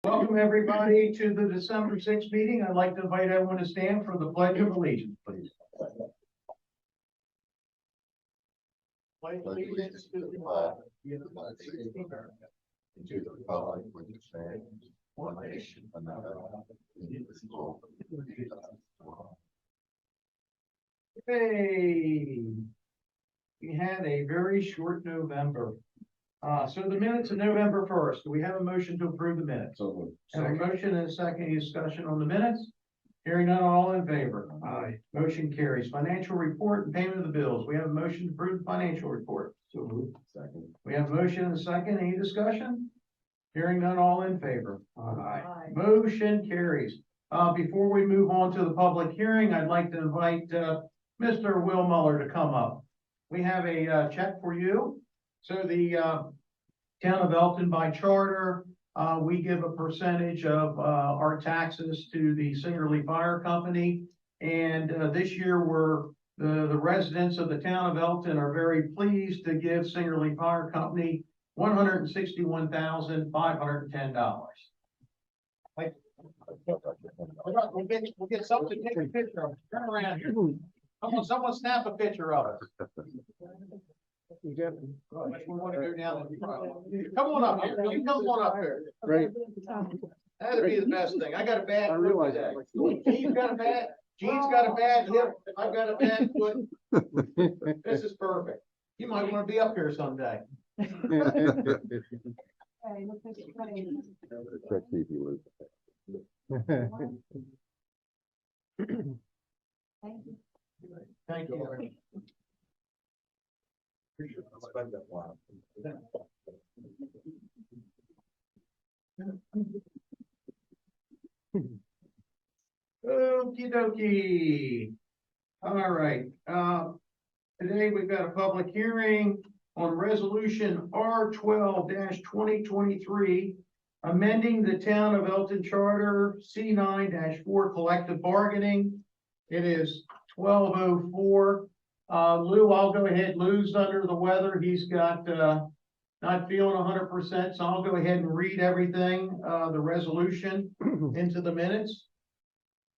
Welcome, everybody, to the December 6th meeting. I'd like to invite everyone to stand for the Pledge of Allegiance, please. Pledge allegiance to the flag of the United States of America, and to the republic which stands one nation under God, indivisible, with liberty and justice for all. Hey, we had a very short November. So the minutes of November 1st, do we have a motion to approve the minutes? Have a motion and a second. Any discussion on the minutes? Hearing none, all in favor? Aye. Motion carries. Financial report and payment of the bills. We have a motion to approve the financial report. So moved. Second. We have a motion and a second. Any discussion? Hearing none, all in favor? Aye. Motion carries. Before we move on to the public hearing, I'd like to invite Mr. Will Muller to come up. We have a check for you. So the town of Elkton, by charter, we give a percentage of our taxes to the Singerly Fire Company. And this year the residents of the town of Elkton are very pleased to give Singerly Fire Company $161,510. We'll get something to take a picture of it. Turn around here. Someone snap a picture of it. We want to go down. Come on up here. You come on up here. Right. That'd be the best thing. I got a bad foot today. Gene's got a bad hip. I've got a bad foot. This is perfect. You might want to be up here someday. Thank you. Okie dokie. All right. Today we've got a public hearing on resolution R12-2023, amending the town of Elkton charter C9-4 collective bargaining. It is 12:04. Lou, I'll go ahead. Lou's under the weather. He's got not feeling 100%, so I'll go ahead and read everything, the resolution into the minutes.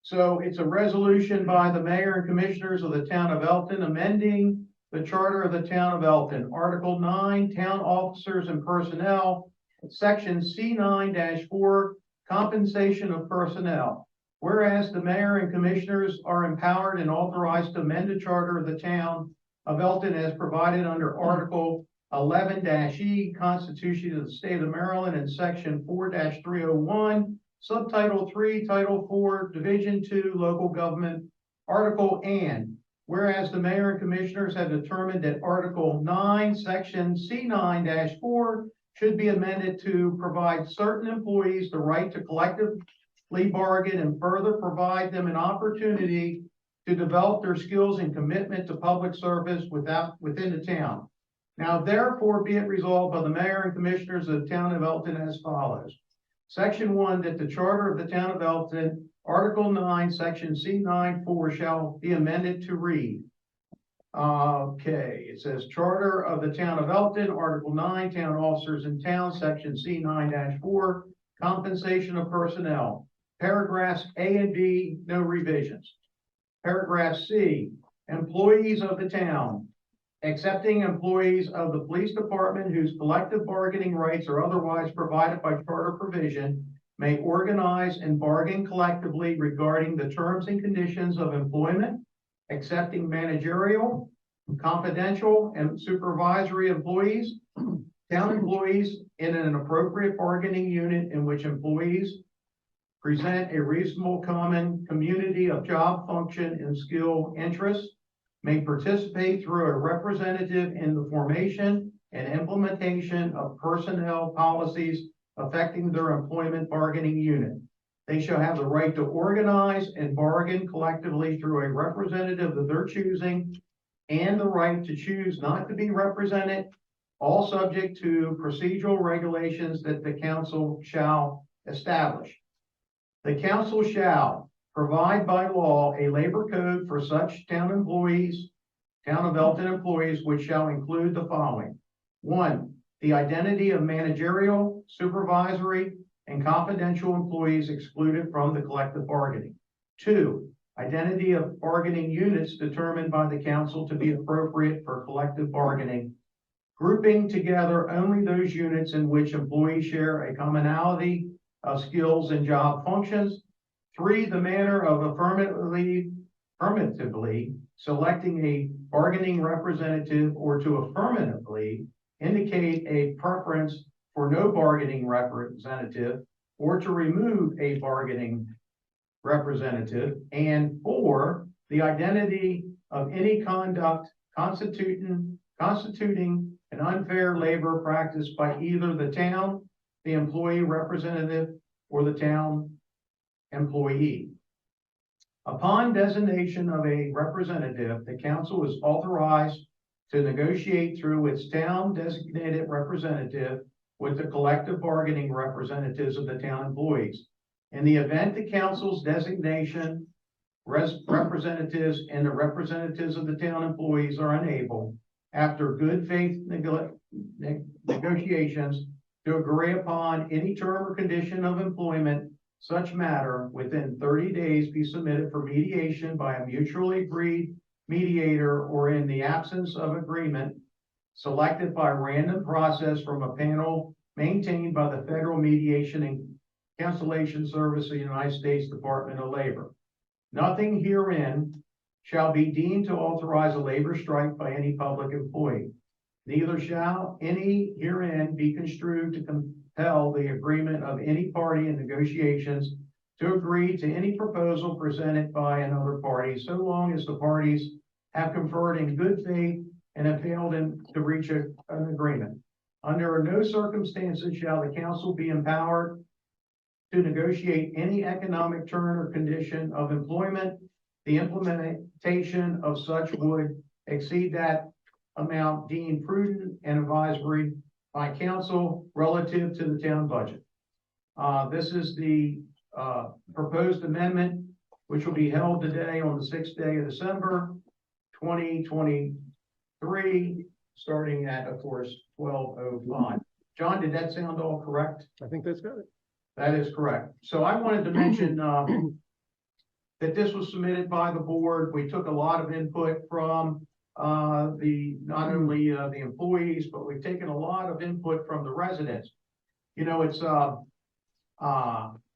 So it's a resolution by the mayor and commissioners of the town of Elkton, amending the charter of the town of Elkton. Article 9, town officers and personnel, section C9-4, compensation of personnel. Whereas the mayor and commissioners are empowered and authorized to amend the charter of the town of Elkton as provided under Article 11-E, Constitution of the State of Maryland, and Section 4-301, Subtitle 3, Title 4, Division 2, Local Government, Article and. Whereas the mayor and commissioners have determined that Article 9, Section C9-4 should be amended to provide certain employees the right to collectively bargain and further provide them an opportunity to develop their skills and commitment to public service within the town. Now, therefore, be it resolved by the mayor and commissioners of the town of Elkton as follows. Section 1, that the charter of the town of Elkton, Article 9, Section C9-4 shall be amended to read. Okay, it says Charter of the town of Elkton, Article 9, town officers in town, Section C9-4, compensation of personnel. Paragraphs A and B, no revisions. Paragraph C, employees of the town, excepting employees of the police department whose collective bargaining rights are otherwise provided by charter provision, may organize and bargain collectively regarding the terms and conditions of employment, excepting managerial, confidential, and supervisory employees, town employees in an appropriate bargaining unit in which employees present a reasonable common community of job function and skill interests, may participate through a representative in the formation and implementation of personnel policies affecting their employment bargaining unit. They shall have the right to organize and bargain collectively through a representative of their choosing and the right to choose not to be represented, all subject to procedural regulations that the council shall establish. The council shall provide by law a labor code for such town employees, town of Elkton employees, which shall include the following. 1, the identity of managerial, supervisory, and confidential employees excluded from the collective bargaining. 2, identity of bargaining units determined by the council to be appropriate for collective bargaining, grouping together only those units in which employees share a commonality of skills and job functions. 3, the manner of affirmatively selecting a bargaining representative or to affirmatively indicate a preference for no bargaining representative or to remove a bargaining representative. And 4, the identity of any conduct constituting an unfair labor practice by either the town, the employee representative, or the town employee. Upon designation of a representative, the council is authorized to negotiate through its town designated representative with the collective bargaining representatives of the town employees. In the event the council's designation representatives and the representatives of the town employees are unable, after good faith negotiations, to agree upon any term or condition of employment, such matter within 30 days be submitted for mediation by a mutually agreed mediator, or in the absence of agreement, selected by random process from a panel maintained by the Federal Mediation and Conciliation Service of the United States Department of Labor. Nothing herein shall be deemed to authorize a labor strike by any public employee. Neither shall any herein be construed to compel the agreement of any party in negotiations to agree to any proposal presented by another party, so long as the parties have conferred in good faith and have failed to reach an agreement. Under no circumstances shall the council be empowered to negotiate any economic term or condition of employment. The implementation of such would exceed that amount deemed prudent and advisory by council relative to the town budget. This is the proposed amendment, which will be held today on the 6th day of December, 2023, starting at, of course, 12:05. John, did that sound all correct? I think that's good. That is correct. So I wanted to mention that this was submitted by the board. We took a lot of input from not only the employees, but we've taken a lot of input from the residents. You know, it's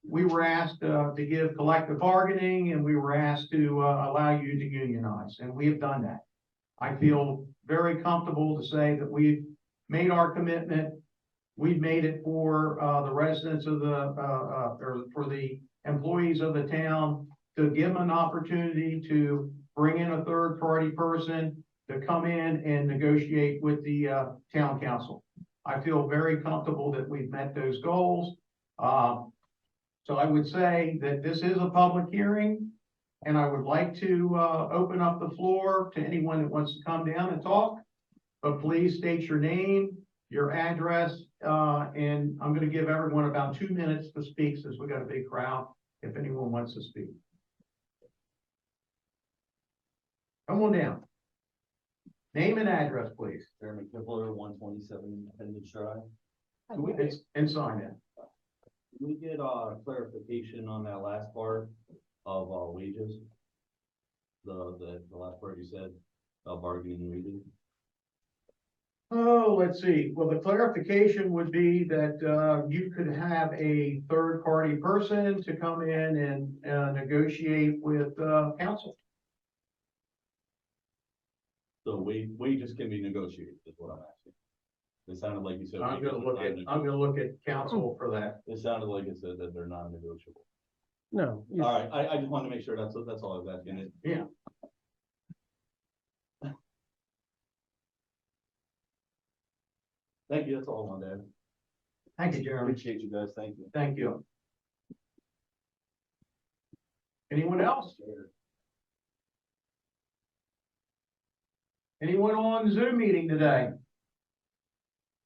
we were asked to give collective bargaining, and we were asked to allow you to unionize, and we have done that. I feel very comfortable to say that we've made our commitment. We've made it for the residents of or for the employees of the town, to give them an opportunity to bring in a third party person to come in and negotiate with the town council. I feel very comfortable that we've met those goals. So I would say that this is a public hearing, and I would like to open up the floor to anyone that wants to come down and talk. But please state your name, your address, and I'm going to give everyone about 2 minutes to speak, since we got a big crowd, if anyone wants to speak. Come on down. Name and address, please. Jeremy Kibler, 127 Appendage Drive. And sign in. Can we get clarification on that last part of wages? The last part you said about bargaining wages. Oh, let's see. Well, the clarification would be that you could have a third party person to come in and negotiate with council. So wages can be negotiated, is what I'm asking. It sounded like you said. I'm gonna look at council for that. It sounded like it said that they're non-negotiable. No. All right, I just wanted to make sure that's all I was asking. Yeah. Thank you, that's all I wanted to add. Thank you, Jeremy. Appreciate you guys, thank you. Thank you. Anyone else? Anyone on Zoom meeting today?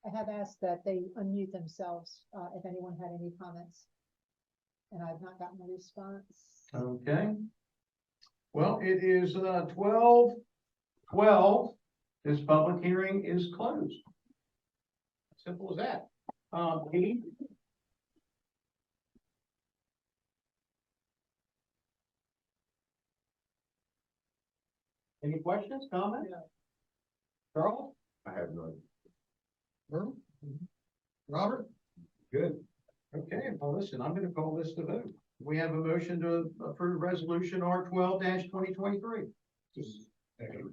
I have asked that they unmute themselves, if anyone had any comments. And I've not gotten a response. Okay. Well, it is 12:12. This public hearing is closed. Simple as that. Pete? Any questions, comments? Charles? I have none. Earl? Robert? Good. Okay, well, listen, I'm gonna call this the vote. We have a motion to approve resolution R 12-2023.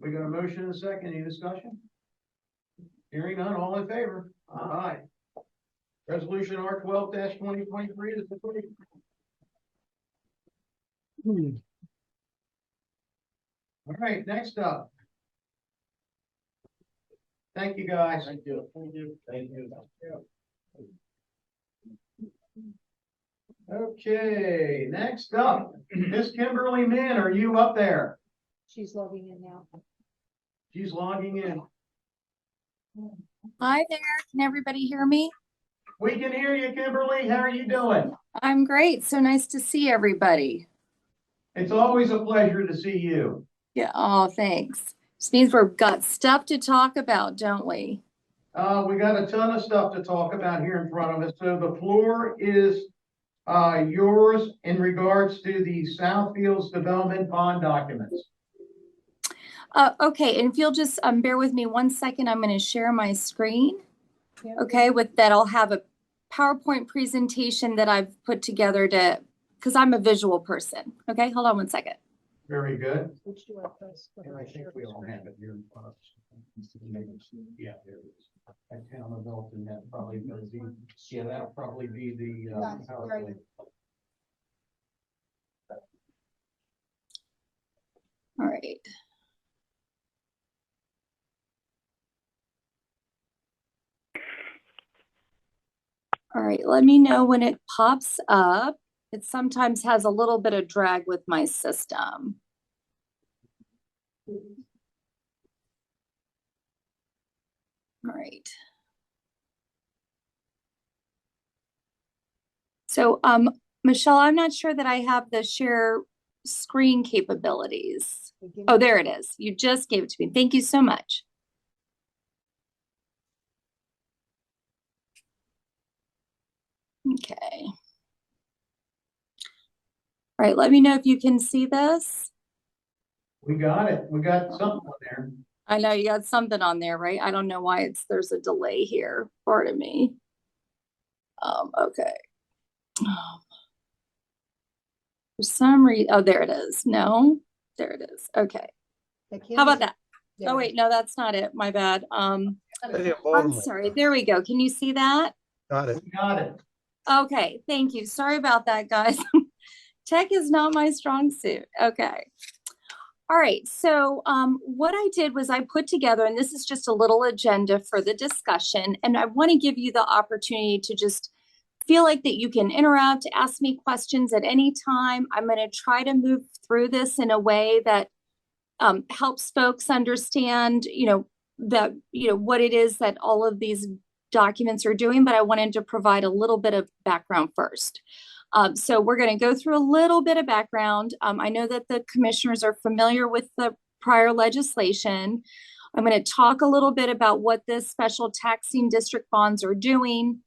We got a motion and a second. Any discussion? Hearing none, all in favor? Aye. Resolution R 12-2023 is approved. All right, next up. Thank you, guys. Thank you. Thank you. Thank you. Okay, next up, Miss Kimberly Min, are you up there? She's logging in now. She's logging in. Hi there, can everybody hear me? We can hear you, Kimberly. How are you doing? I'm great, so nice to see everybody. It's always a pleasure to see you. Yeah, oh, thanks. This means we've got stuff to talk about, don't we? We got a ton of stuff to talk about here in front of us. So the floor is yours in regards to the Southfields Development Bond documents. Okay, and if you'll just bear with me 1 second, I'm going to share my screen. Yeah. Okay, with that I'll have a PowerPoint presentation that I've put together because I'm a visual person. Okay, hold on 1 second. Very good. Which do I press? And I think we all have it here in front of us. Yeah, there it is. At Town of Elkton, that probably does be, yeah, that'll probably be the That's PowerPoint. great. All right. All right, let me know when it pops up. It sometimes has a little bit of drag with my system. All right. So, Michelle, I'm not sure that I have the share screen capabilities. Oh, there it is. You just gave it to me. Thank you so much. Okay. All right, let me know if you can see this. We got it. We got something on there. I know you got something on there, right? I don't know why there's a delay here. Pardon me. Okay. For some reason, oh, there it is. No, there it is. Okay. How about that? Oh, wait, no, that's not it. My bad. I'm sorry. There we go. Can you see that? Got it. We got it. Okay, thank you. Sorry about that, guys. Tech is not my strong suit. Okay. All right, so what I did was I put together, and this is just a little agenda for the discussion, and I want to give you the opportunity to just feel like that you can interrupt, ask me questions at any time. I'm going to try to move through this in a way that helps folks understand, what it is that all of these documents are doing, but I wanted to provide a little bit of background first. So we're going to go through a little bit of background. I know that the commissioners are familiar with the prior legislation. I'm going to talk a little bit about what the special taxing district bonds are doing.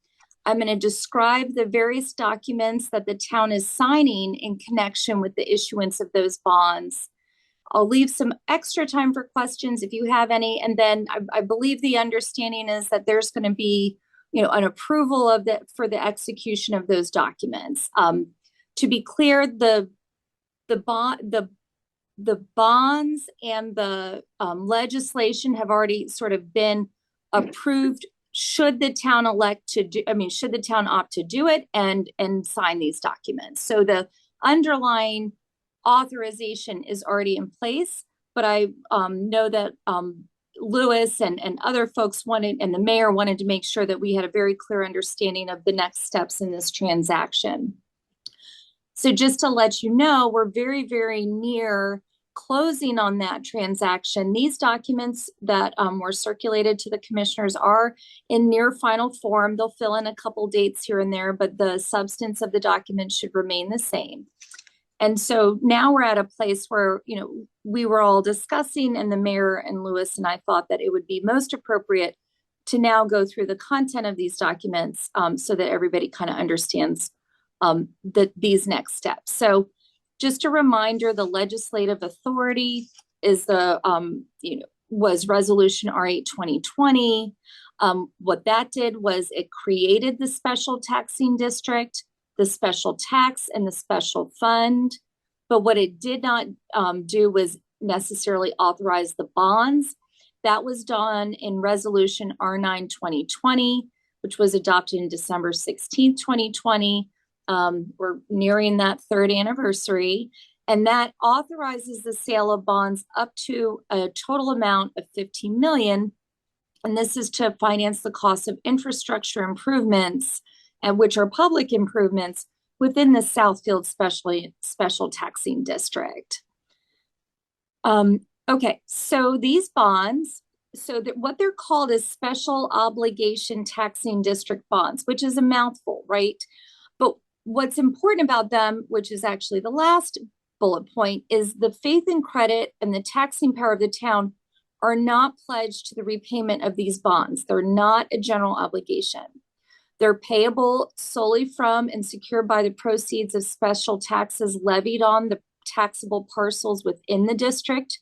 I'm going to describe the various documents that the town is signing in connection with the issuance of those bonds. I'll leave some extra time for questions if you have any. And then I believe the understanding is that there's going to be, an approval for the execution of those documents. To be clear, the bonds and the legislation have already sort of been approved. Should the town opt to do it and sign these documents? So the underlying authorization is already in place, but I know that Lewis and other folks and the mayor wanted to make sure that we had a very clear understanding of the next steps in this transaction. So just to let you know, we're very, very near closing on that transaction. These documents that were circulated to the commissioners are in near final form. They'll fill in a couple dates here and there, but the substance of the document should remain the same. And so now we're at a place where, we were all discussing, and the mayor and Lewis and I thought that it would be most appropriate to now go through the content of these documents so that everybody kind of understands these next steps. So just a reminder, the legislative authority was Resolution R8 2020. What that did was it created the special taxing district, the special tax, and the special fund. But what it did not do was necessarily authorize the bonds. That was done in Resolution R9 2020, which was adopted in December 16th, 2020. We're nearing that third anniversary. And that authorizes the sale of bonds up to a total amount of $15 million. And this is to finance the cost of infrastructure improvements, and which are public improvements within the Southfield special taxing district. Okay, so these bonds, what they're called is special obligation taxing district bonds, which is a mouthful, right? But what's important about them, which is actually the last bullet point, is the faith and credit and the taxing power of the town are not pledged to the repayment of these bonds. They're not a general obligation. They're payable solely from and secured by the proceeds of special taxes levied on the taxable parcels within the district.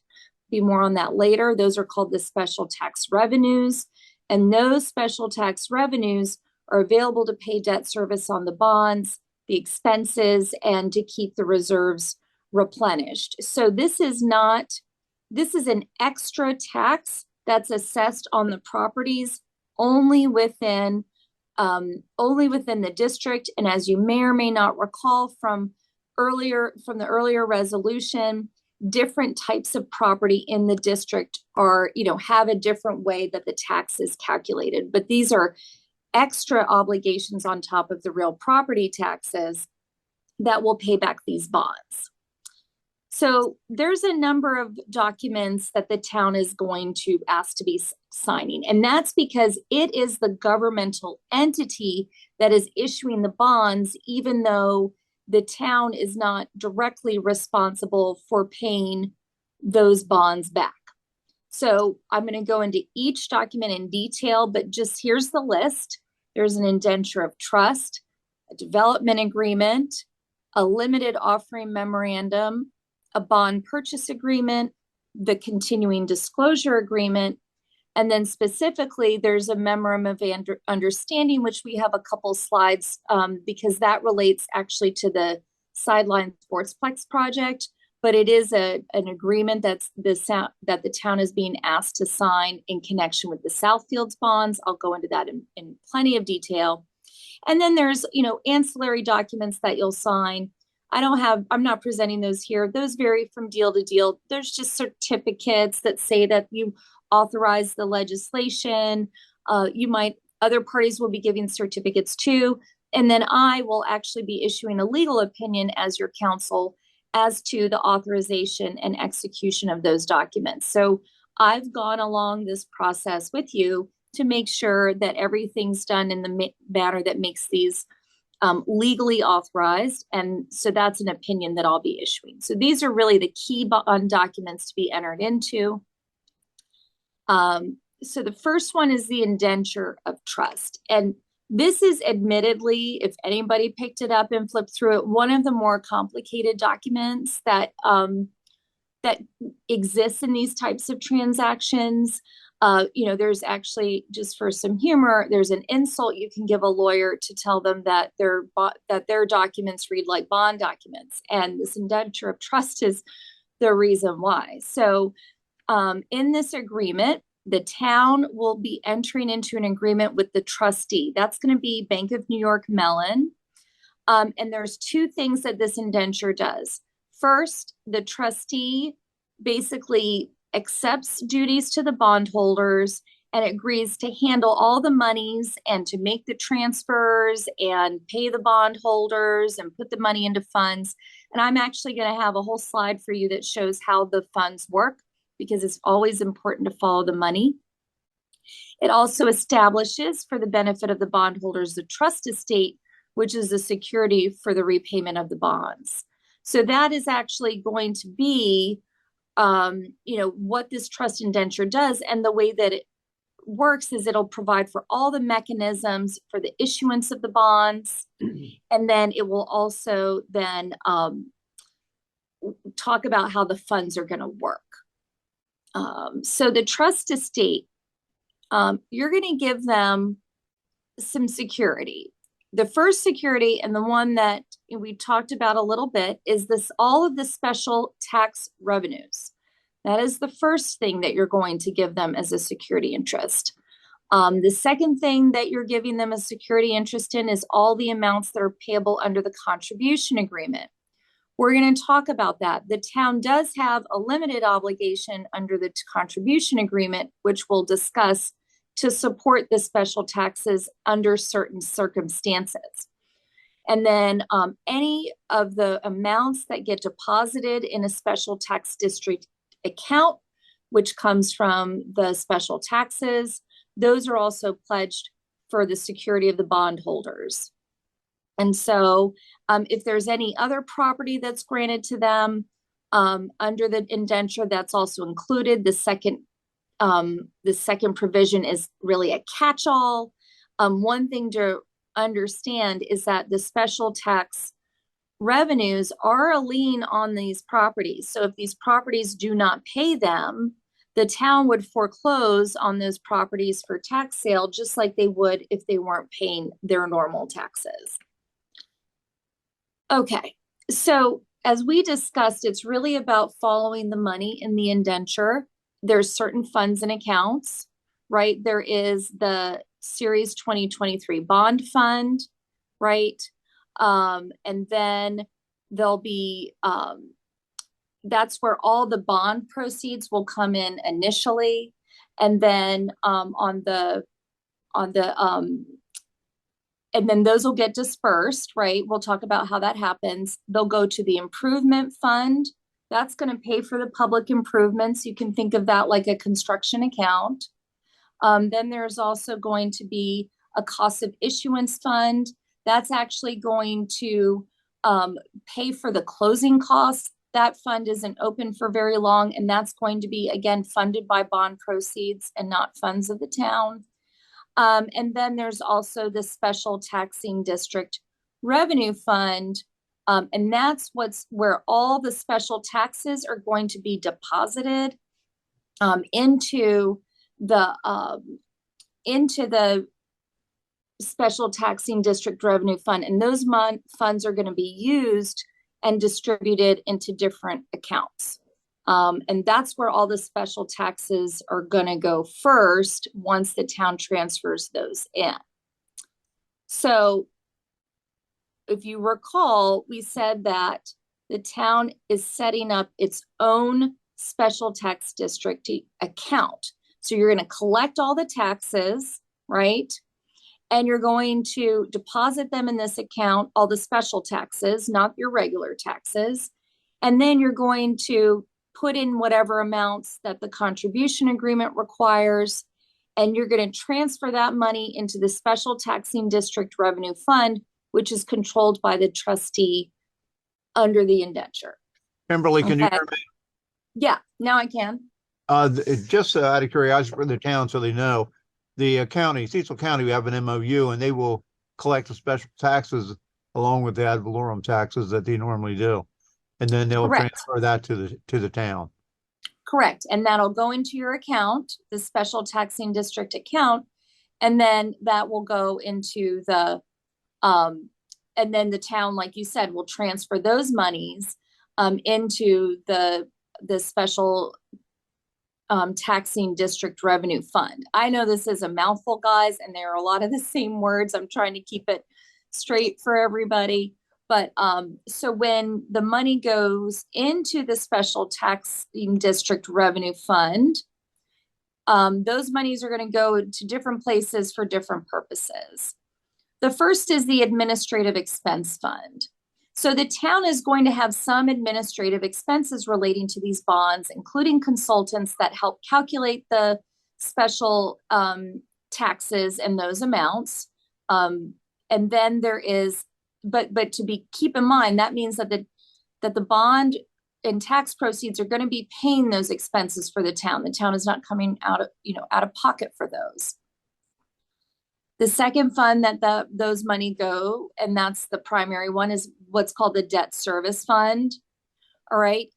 Be more on that later. Those are called the special tax revenues. And those special tax revenues are available to pay debt service on the bonds, the expenses, and to keep the reserves replenished. So this is an extra tax that's assessed on the properties only within the district. And as you may or may not recall from the earlier resolution, different types of property in the district are, have a different way that the tax is calculated. But these are extra obligations on top of the real property taxes that will pay back these bonds. So there's a number of documents that the town is going to ask to be signing, and that's because it is the governmental entity that is issuing the bonds, even though the town is not directly responsible for paying those bonds back. So I'm going to go into each document in detail, but just here's the list. There's an indenture of trust, a development agreement, a limited offering memorandum, a bond purchase agreement, the continuing disclosure agreement, and then specifically there's a memorandum of understanding, which we have a couple slides because that relates actually to the Sideline Sportsplex project, but it is an agreement that the town is being asked to sign in connection with the Southfields bonds. I'll go into that in plenty of detail. And then there's, ancillary documents that you'll sign. I'm not presenting those here. Those vary from deal to deal. There's just certificates that say that you authorize the legislation. Other parties will be giving certificates too. And then I will actually be issuing a legal opinion as your counsel as to the authorization and execution of those documents. So I've gone along this process with you to make sure that everything's done in the manner that makes these legally authorized. And so that's an opinion that I'll be issuing. So these are really the key documents to be entered into. So the first one is the indenture of trust. And this is admittedly, if anybody picked it up and flipped through it, one of the more complicated documents that exists in these types of transactions. There's actually, just for some humor, there's an insult you can give a lawyer to tell them that their documents read like bond documents, and this indenture of trust is the reason why. So in this agreement, the town will be entering into an agreement with the trustee. That's going to be Bank of New York Mellon. And there's two things that this indenture does. First, the trustee basically accepts duties to the bondholders and agrees to handle all the monies and to make the transfers and pay the bondholders and put the money into funds. And I'm actually going to have a whole slide for you that shows how the funds work, because it's always important to follow the money. It also establishes, for the benefit of the bondholders, the trust estate, which is the security for the repayment of the bonds. So that is actually going to be what this trust indenture does. And the way that it works is it'll provide for all the mechanisms for the issuance of the bonds. And then it will also then talk about how the funds are going to work. So the trust estate, you're going to give them some security. The first security, and the one that we talked about a little bit, is this all of the special tax revenues. That is the first thing that you're going to give them as a security interest. The second thing that you're giving them a security interest in is all the amounts that are payable under the contribution agreement. We're going to talk about that. The town does have a limited obligation under the contribution agreement, which we'll discuss, to support the special taxes under certain circumstances. And then any of the amounts that get deposited in a special tax district account, which comes from the special taxes, those are also pledged for the security of the bondholders. And so if there's any other property that's granted to them under the indenture, that's also included. The second provision is really a catch-all. One thing to understand is that the special tax revenues are a lien on these properties. So if these properties do not pay them, the town would foreclose on those properties for tax sale, just like they would if they weren't paying their normal taxes. Okay, so as we discussed, it's really about following the money in the indenture. There's certain funds and accounts, right? There is the Series 2023 bond fund, right? And then there'll be, that's where all the bond proceeds will come in initially. And then and then those will get dispersed, right? We'll talk about how that happens. They'll go to the improvement fund. That's going to pay for the public improvements. You can think of that like a construction account. Then there's also going to be a cost of issuance fund. That's actually going to pay for the closing costs. That fund isn't open for very long, and that's going to be, again, funded by bond proceeds and not funds of the town. And then there's also the special taxing district revenue fund. And that's where all the special taxes are going to be deposited into the special taxing district revenue fund. And those funds are going to be used and distributed into different accounts. And that's where all the special taxes are going to go first once the town transfers those in. So if you recall, we said that the town is setting up its own special tax district account. So you're going to collect all the taxes, right? And you're going to deposit them in this account, all the special taxes, not your regular taxes. And then you're going to put in whatever amounts that the contribution agreement requires, and you're going to transfer that money into the special taxing district revenue fund, which is controlled by the trustee under the indenture. Kimberly, can you Okay. hear me? Yeah, now I can. Just out of curiosity for the town, so they know, the county, Cecil County, we have an MOU, and they will collect the special taxes along with the ad valorem taxes that they normally do, and then they'll Correct. transfer that to the town. Correct. And that'll go into your account, the special taxing district account, and then that will go into the and then the town, like you said, will transfer those monies into the special taxing district revenue fund. I know this is a mouthful, guys, and there are a lot of the same words. I'm trying to keep it straight for everybody. But so when the money goes into the special taxing district revenue fund, those monies are going to go to different places for different purposes. The first is the administrative expense fund. So the town is going to have some administrative expenses relating to these bonds, including consultants that help calculate the special taxes and those amounts. And then there is, but keep in mind, that means that the bond and tax proceeds are going to be paying those expenses for the town. The town is not coming out of pocket for those. The second fund that those money go, and that's the primary one, is what's called the debt service fund. All right.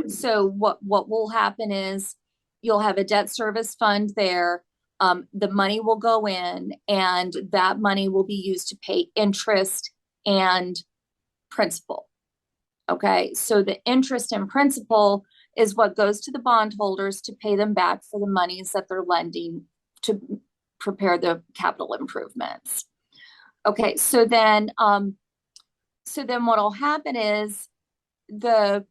So what will happen is you'll have a debt service fund there. The money will go in, and that money will be used to pay interest and principal. Okay, so the interest and principal is what goes to the bondholders to pay them back for the monies that they're lending to prepare the capital improvements. Okay, so then what'll happen is the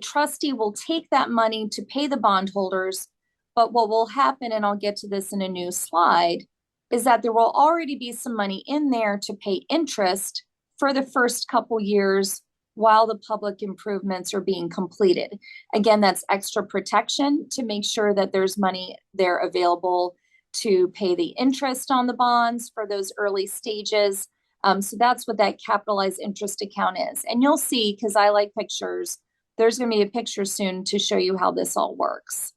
trustee will take that money to pay the bondholders, but what will happen, and I'll get to this in a new slide, is that there will already be some money in there to pay interest for the first couple years while the public improvements are being completed. Again, that's extra protection to make sure that there's money there available to pay the interest on the bonds for those early stages. So that's what that capitalized interest account is. And you'll see, because I like pictures, there's going to be a picture soon to show you how this all works.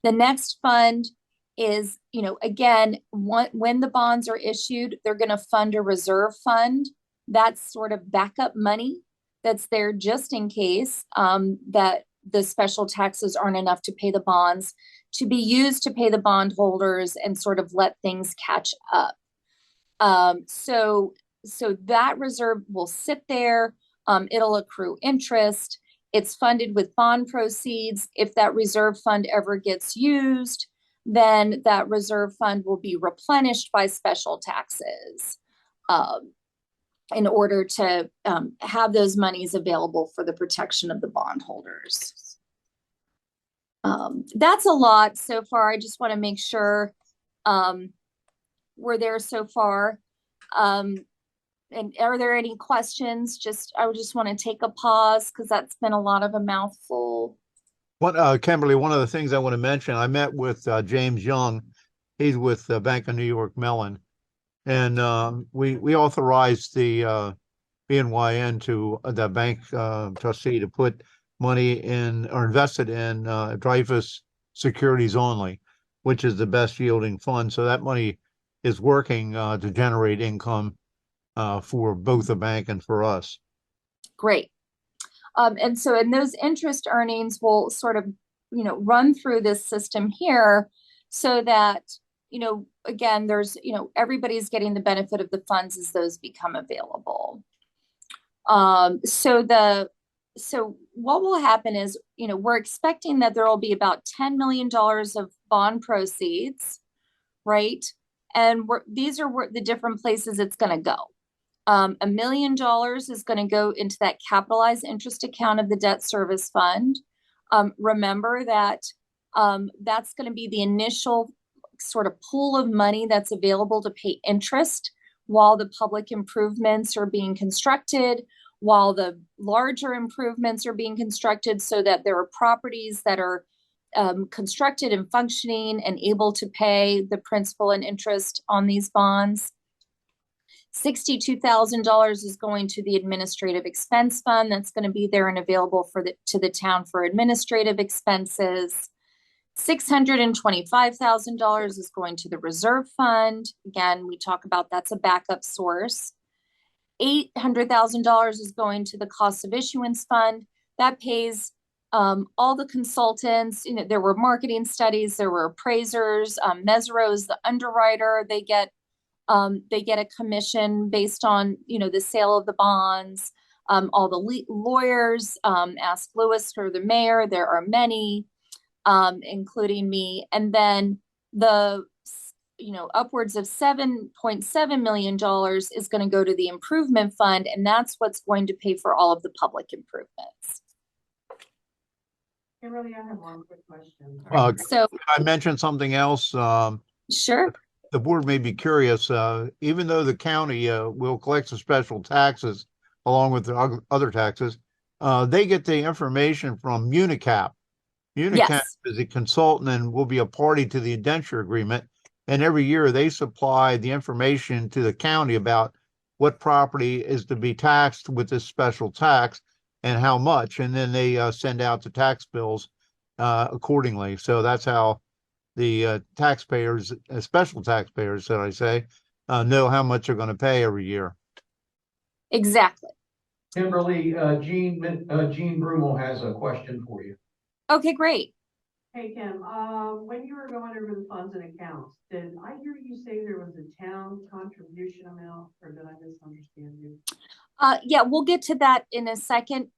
The next fund is, again, when the bonds are issued, they're going to fund a reserve fund. That's sort of backup money that's there just in case that the special taxes aren't enough to pay the bonds, to be used to pay the bondholders and sort of let things catch up. So that reserve will sit there. It'll accrue interest. It's funded with bond proceeds. If that reserve fund ever gets used, then that reserve fund will be replenished by special taxes in order to have those monies available for the protection of the bondholders. That's a lot so far. I just want to make sure we're there so far. And are there any questions? I would just want to take a pause because that's been a lot of a mouthful. Kimberly, one of the things I want to mention, I met with James Young. He's with Bank of New York Mellon. And we authorized the BNYN to the bank trustee to put money in or invested in Dreyfus Securities Only, which is the best yielding fund. So that money is working to generate income for both the bank and for us. Great. And so in those interest earnings will sort of, run through this system here so that, again, there's, everybody's getting the benefit of the funds as those become available. So what will happen is, we're expecting that there will be about $10 million of bond proceeds, right? And these are the different places it's going to go. $1 million is going to go into that capitalized interest account of the debt service fund. Remember that that's going to be the initial sort of pool of money that's available to pay interest while the public improvements are being constructed, while the larger improvements are being constructed, so that there are properties that are constructed and functioning and able to pay the principal and interest on these bonds. $62,000 is going to the administrative expense fund. That's going to be there and available to the town for administrative expenses. $625,000 is going to the reserve fund. Again, we talk about that's a backup source. $800,000 is going to the cost of issuance fund. That pays all the consultants. There were marketing studies, there were appraisers, Mesereau's the underwriter. They get a commission based on, the sale of the bonds. All the lawyers, ask Lewis or the mayor, there are many, including me. And then the, upwards of $7.7 million is going to go to the improvement fund. And that's what's going to pay for all of the public improvements. Kimberly, I have one quick question. So I mentioned something else. sure. The board may be curious, even though the county will collect the special taxes along with the other taxes, they get the information from Unicap. Unicap is a consultant and will be a party to the indenture agreement. And every year they supply the information to the county about what property is to be taxed with this special tax and how much. And then they send out the tax bills accordingly. So that's how the taxpayers, special taxpayers, should I say, know how much they're going to pay every year. Exactly. Kimberly, Jean Brumel has a question for you. Okay, great. Hey, Kim, when you were going over the funds and accounts, did I hear you say there was a town contribution amount, or did I misunderstand you? Yeah, we'll get to that in a second.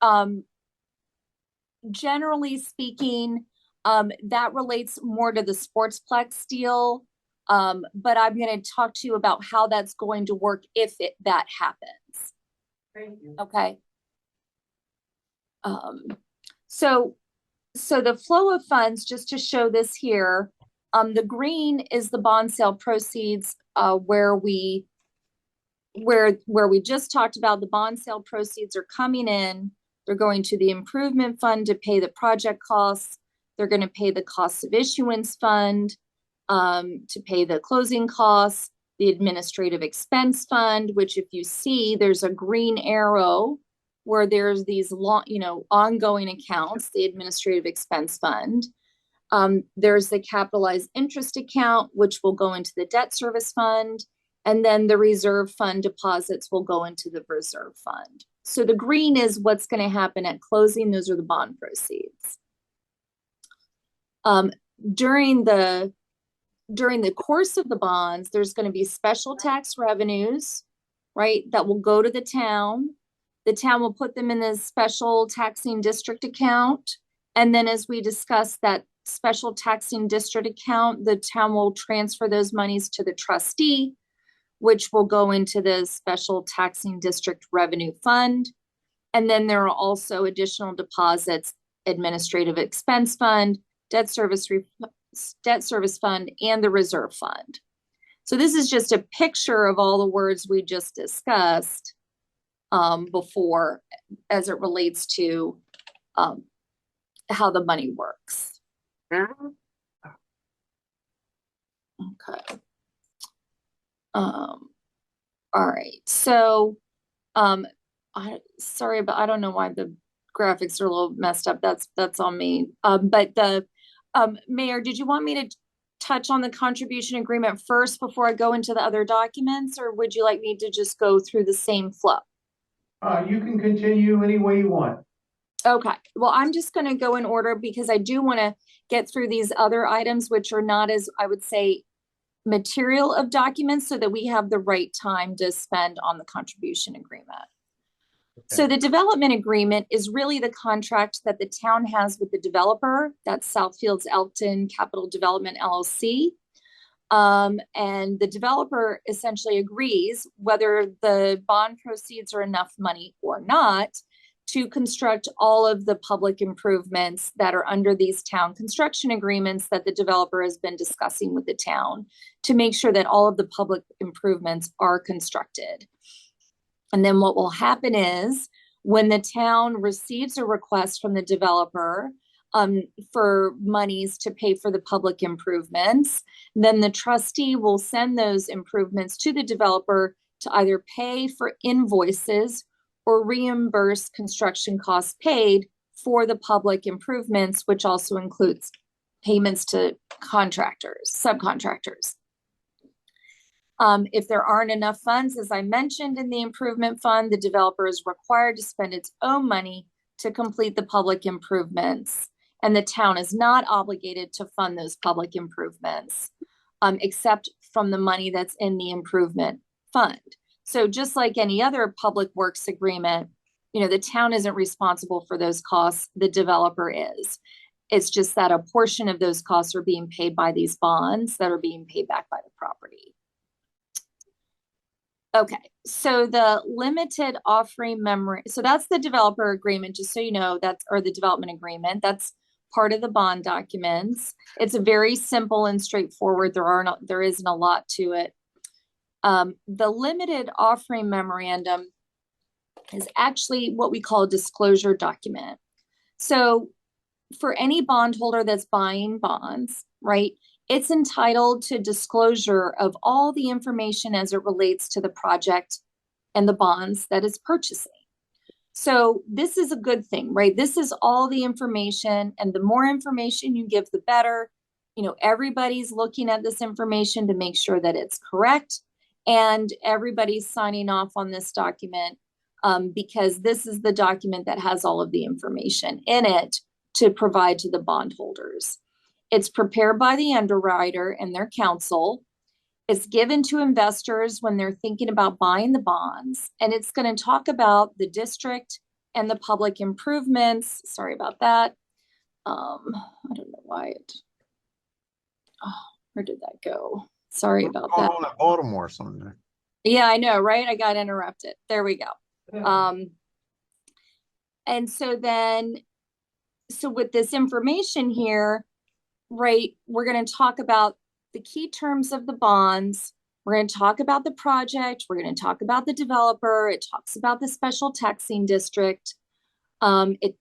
Generally speaking, that relates more to the Sportsplex deal. But I'm going to talk to you about how that's going to work if that happens. Thank you. Okay. So the flow of funds, just to show this here, the green is the bond sale proceeds, where we just talked about the bond sale proceeds are coming in. They're going to the improvement fund to pay the project costs. They're going to pay the cost of issuance fund, to pay the closing costs, the administrative expense fund, which if you see, there's a green arrow where there's these ongoing accounts, the administrative expense fund. There's the capitalized interest account, which will go into the debt service fund. And then the reserve fund deposits will go into the reserve fund. So the green is what's going to happen at closing. Those are the bond proceeds. During the course of the bonds, there's going to be special tax revenues, right, that will go to the town. The town will put them in the special taxing district account. And then as we discussed that special taxing district account, the town will transfer those monies to the trustee, which will go into the special taxing district revenue fund. And then there are also additional deposits, administrative expense fund, debt service fund, and the reserve fund. So this is just a picture of all the words we just discussed before, as it relates to how the money works. Okay. All right. So, sorry, but I don't know why the graphics are a little messed up. That's on me. But the Mayor, did you want me to touch on the contribution agreement first before I go into the other documents, or would you like me to just go through the same flow? You can continue any way you want. Okay, well, I'm just going to go in order because I do want to get through these other items, which are not as, I would say, material of documents, so that we have the right time to spend on the contribution agreement. Okay. So the development agreement is really the contract that the town has with the developer. That's Southfield's Elkton Capital Development LLC. And the developer essentially agrees, whether the bond proceeds are enough money or not, to construct all of the public improvements that are under these town construction agreements that the developer has been discussing with the town, to make sure that all of the public improvements are constructed. And then what will happen is, when the town receives a request from the developer for monies to pay for the public improvements, then the trustee will send those improvements to the developer to either pay for invoices or reimburse construction costs paid for the public improvements, which also includes payments to contractors, subcontractors. If there aren't enough funds, as I mentioned, in the improvement fund, the developer is required to spend its own money to complete the public improvements. And the town is not obligated to fund those public improvements, except from the money that's in the improvement fund. So just like any other public works agreement, the town isn't responsible for those costs, the developer is. It's just that a portion of those costs are being paid by these bonds that are being paid back by the property. Okay, so the limited offering memorandum, so that's the developer agreement, just so you know, or the development agreement. That's part of the bond documents. It's a very simple and straightforward. There isn't a lot to it. The limited offering memorandum is actually what we call a disclosure document. So for any bondholder that's buying bonds, right, it's entitled to disclosure of all the information as it relates to the project and the bonds that it's purchasing. So this is a good thing, right? This is all the information, and the more information you give, the better. Everybody's looking at this information to make sure that it's correct, and everybody's signing off on this document because this is the document that has all of the information in it to provide to the bondholders. It's prepared by the underwriter and their counsel. It's given to investors when they're thinking about buying the bonds, and it's going to talk about the district and the public improvements. Sorry about that. I don't know why where did that go? Sorry about that. On at Baltimore something. Yeah, I know, right? I got interrupted. There we go. And so with this information here, right, we're going to talk about the key terms of the bonds. We're going to talk about the project. We're going to talk about the developer. It talks about the special taxing district. It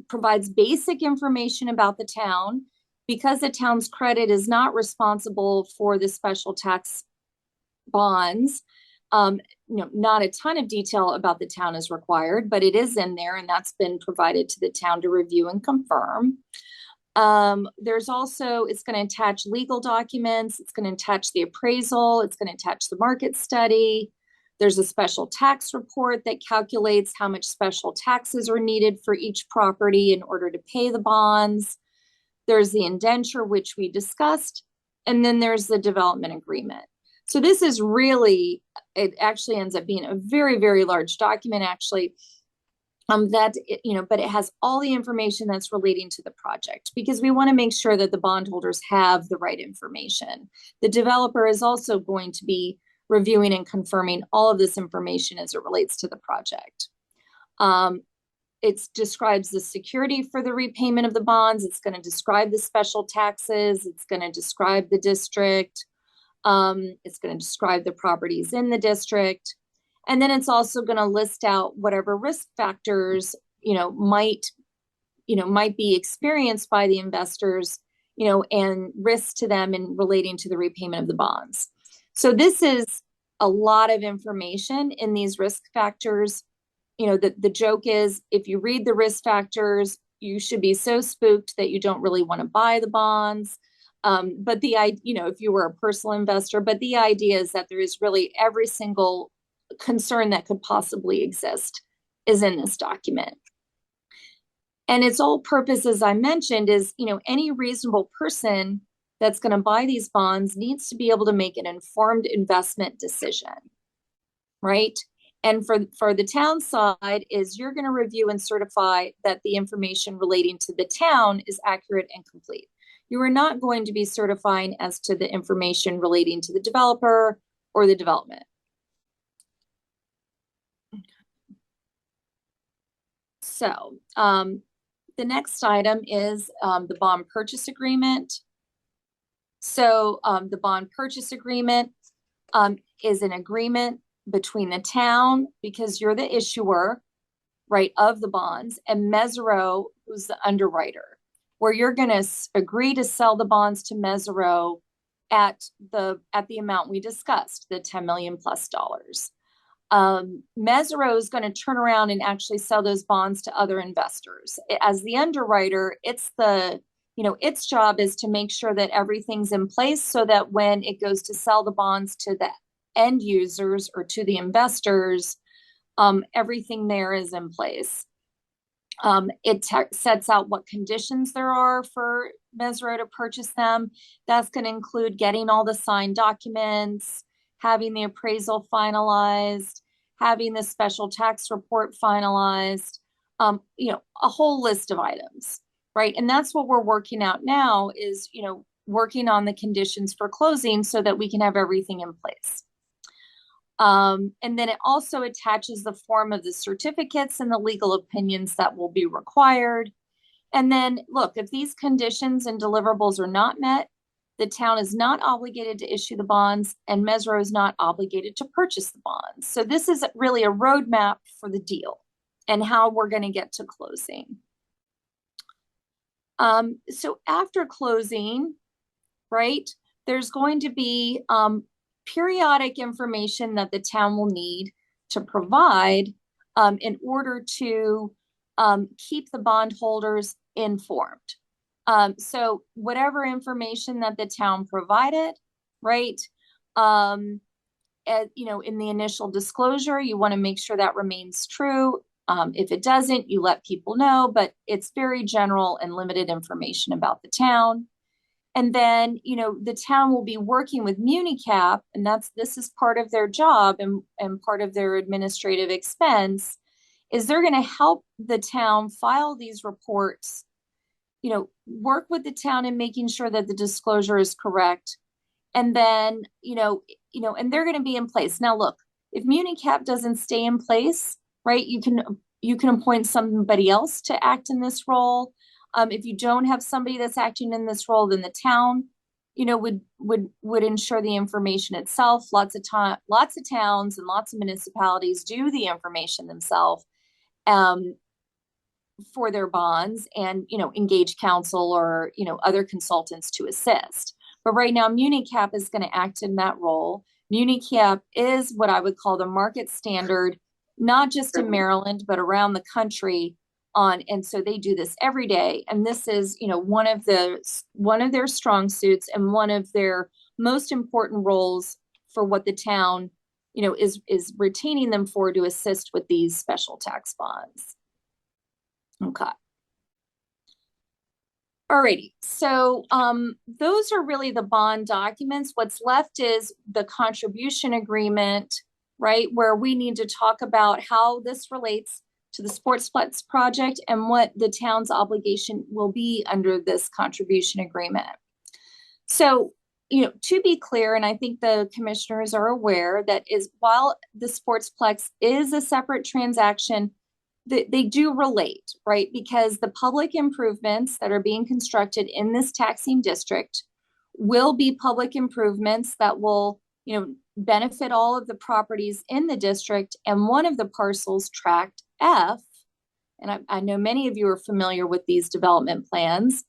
provides basic information about the town, because the town's credit is not responsible for the special tax bonds. Not a ton of detail about the town is required, but it is in there, and that's been provided to the town to review and confirm. There's also, it's going to attach legal documents. It's going to attach the appraisal. It's going to attach the market study. There's a special tax report that calculates how much special taxes are needed for each property in order to pay the bonds. There's the indenture, which we discussed, and then there's the development agreement. So this is really, it actually ends up being a very, very large document, actually. But it has all the information that's relating to the project, because we want to make sure that the bondholders have the right information. The developer is also going to be reviewing and confirming all of this information as it relates to the project. It describes the security for the repayment of the bonds. It's going to describe the special taxes. It's going to describe the district. It's going to describe the properties in the district. And then it's also going to list out whatever risk factors, might be experienced by the investors, and risks to them in relating to the repayment of the bonds. So this is a lot of information in these risk factors. The joke is, if you read the risk factors, you should be so spooked that you don't really want to buy the bonds. But if you were a personal investor, but the idea is that there is really every single concern that could possibly exist is in this document. And its whole purpose, as I mentioned, is, any reasonable person that's going to buy these bonds needs to be able to make an informed investment decision, right? And for the town side is, you're going to review and certify that the information relating to the town is accurate and complete. You are not going to be certifying as to the information relating to the developer or the development. So the next item is the bond purchase agreement. So the bond purchase agreement is an agreement between the town, because you're the issuer, right, of the bonds, and Mesero, who's the underwriter, where you're going to agree to sell the bonds to Mesero at the amount we discussed, the $10 million plus. Mesero is going to turn around and actually sell those bonds to other investors. As the underwriter, its job is to make sure that everything's in place, so that when it goes to sell the bonds to the end users or to the investors, everything there is in place. It sets out what conditions there are for Mesero to purchase them. That's going to include getting all the signed documents, having the appraisal finalized, having the special tax report finalized, a whole list of items, right? And that's what we're working out now is, working on the conditions for closing so that we can have everything in place. And then it also attaches the form of the certificates and the legal opinions that will be required. And then, look, if these conditions and deliverables are not met, the town is not obligated to issue the bonds, and Mesero is not obligated to purchase the bonds. So this is really a roadmap for the deal and how we're going to get to closing. So after closing, right, there's going to be periodic information that the town will need to provide in order to keep the bondholders informed. So whatever information that the town provided, right, in the initial disclosure, you want to make sure that remains true. If it doesn't, you let people know, but it's very general and limited information about the town. And then, the town will be working with MuniCap, and this is part of their job and part of their administrative expense, is they're going to help the town file these reports, work with the town in making sure that the disclosure is correct. And then, and they're going to be in place. Now, look, if MuniCap doesn't stay in place, right, you can appoint somebody else to act in this role. If you don't have somebody that's acting in this role, then the town, would ensure the information itself. Lots of towns and lots of municipalities do the information themselves for their bonds, and engage counsel or other consultants to assist. But right now, MuniCap is going to act in that role. MuniCap is what I would call the market standard, not just in Maryland, but around the country. And so they do this every day. And this is, one of their strong suits and one of their most important roles for what the town, is retaining them for, to assist with these special tax bonds. Okay. Alrighty, so those are really the bond documents. What's left is the contribution agreement, right, where we need to talk about how this relates to the Sportsplex project and what the town's obligation will be under this contribution agreement. So, to be clear, and I think the commissioners are aware, that is, while the Sportsplex is a separate transaction, they do relate, right? Because the public improvements that are being constructed in this taxing district will be public improvements that will, benefit all of the properties in the district. And one of the parcels, Tract F, and I know many of you are familiar with these development plans,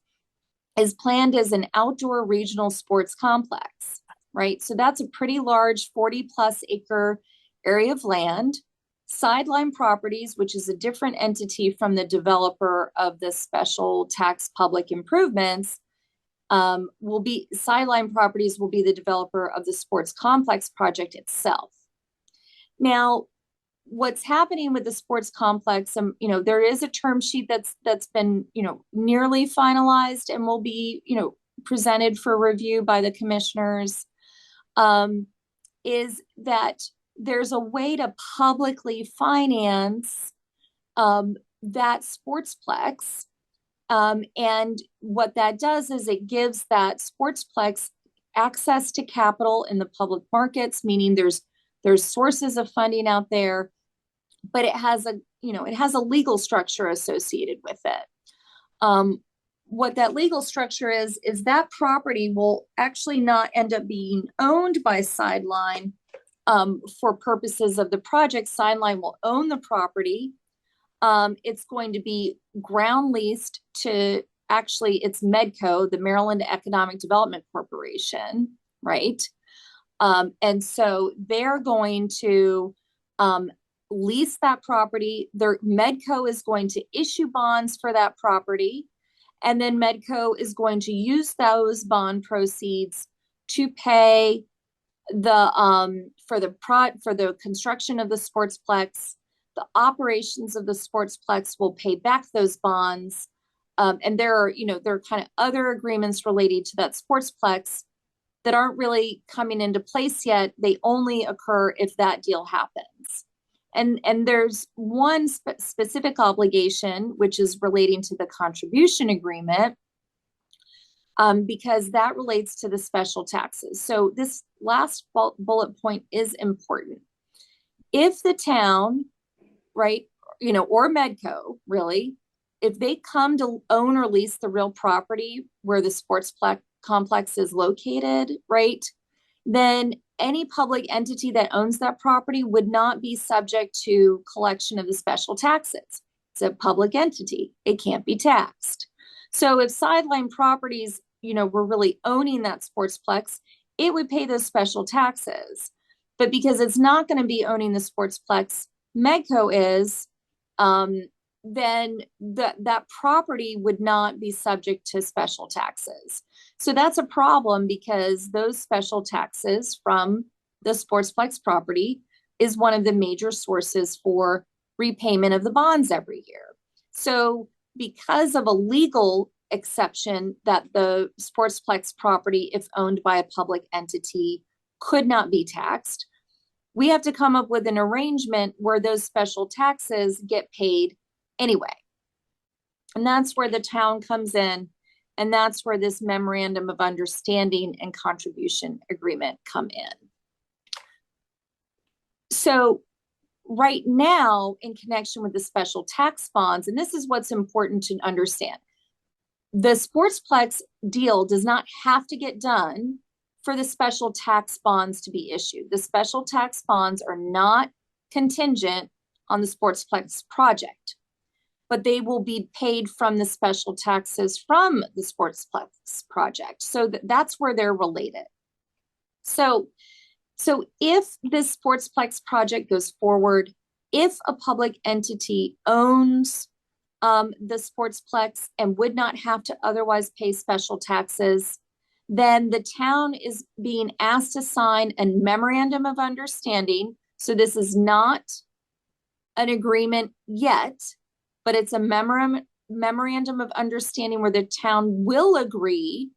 is planned as an outdoor regional sports complex, right? So that's a pretty large 40+ acre area of land. Sideline Properties, which is a different entity from the developer of the special tax public improvements, Sideline Properties will be the developer of the sports complex project itself. Now, what's happening with the sports complex, there is a term sheet that's been, nearly finalized and will be, presented for review by the commissioners, is that there's a way to publicly finance that sportsplex. And what that does is it gives that sportsplex access to capital in the public markets, meaning there's sources of funding out there, but it has a legal structure associated with it. What that legal structure is that property will actually not end up being owned by Sideline for purposes of the project. Sideline will own the property. It's going to be ground leased to, actually, it's Medco, the Maryland Economic Development Corporation, right? And so they're going to lease that property. Medco is going to issue bonds for that property. And then Medco is going to use those bond proceeds to pay for the construction of the sportsplex. The operations of the sportsplex will pay back those bonds. And there are kind of other agreements related to that sportsplex that aren't really coming into place yet. They only occur if that deal happens. And there's one specific obligation, which is relating to the contribution agreement, because that relates to the special taxes. So this last bullet point is important. If the town, right, or Medco, really, if they come to own or lease the real property where the sportsplex complex is located, right, then any public entity that owns that property would not be subject to collection of the special taxes. It's a public entity. It can't be taxed. So if Sideline Properties, were really owning that sportsplex, it would pay those special taxes. But because it's not going to be owning the sportsplex, Medco is, then that property would not be subject to special taxes. So that's a problem, because those special taxes from the Sportsplex property is one of the major sources for repayment of the bonds every year. So because of a legal exception that the Sportsplex property, if owned by a public entity, could not be taxed, we have to come up with an arrangement where those special taxes get paid anyway. And that's where the town comes in, and that's where this memorandum of understanding and contribution agreement come in. So right now, in connection with the special tax bonds, and this is what's important to understand, the Sportsplex deal does not have to get done for the special tax bonds to be issued. The special tax bonds are not contingent on the Sportsplex project, but they will be paid from the special taxes from the Sportsplex project. So that's where they're related. So if this Sportsplex project goes forward, if a public entity owns the Sportsplex and would not have to otherwise pay special taxes, then the town is being asked to sign a memorandum of understanding. So this is not an agreement yet, but it's a memorandum of understanding where the town will agree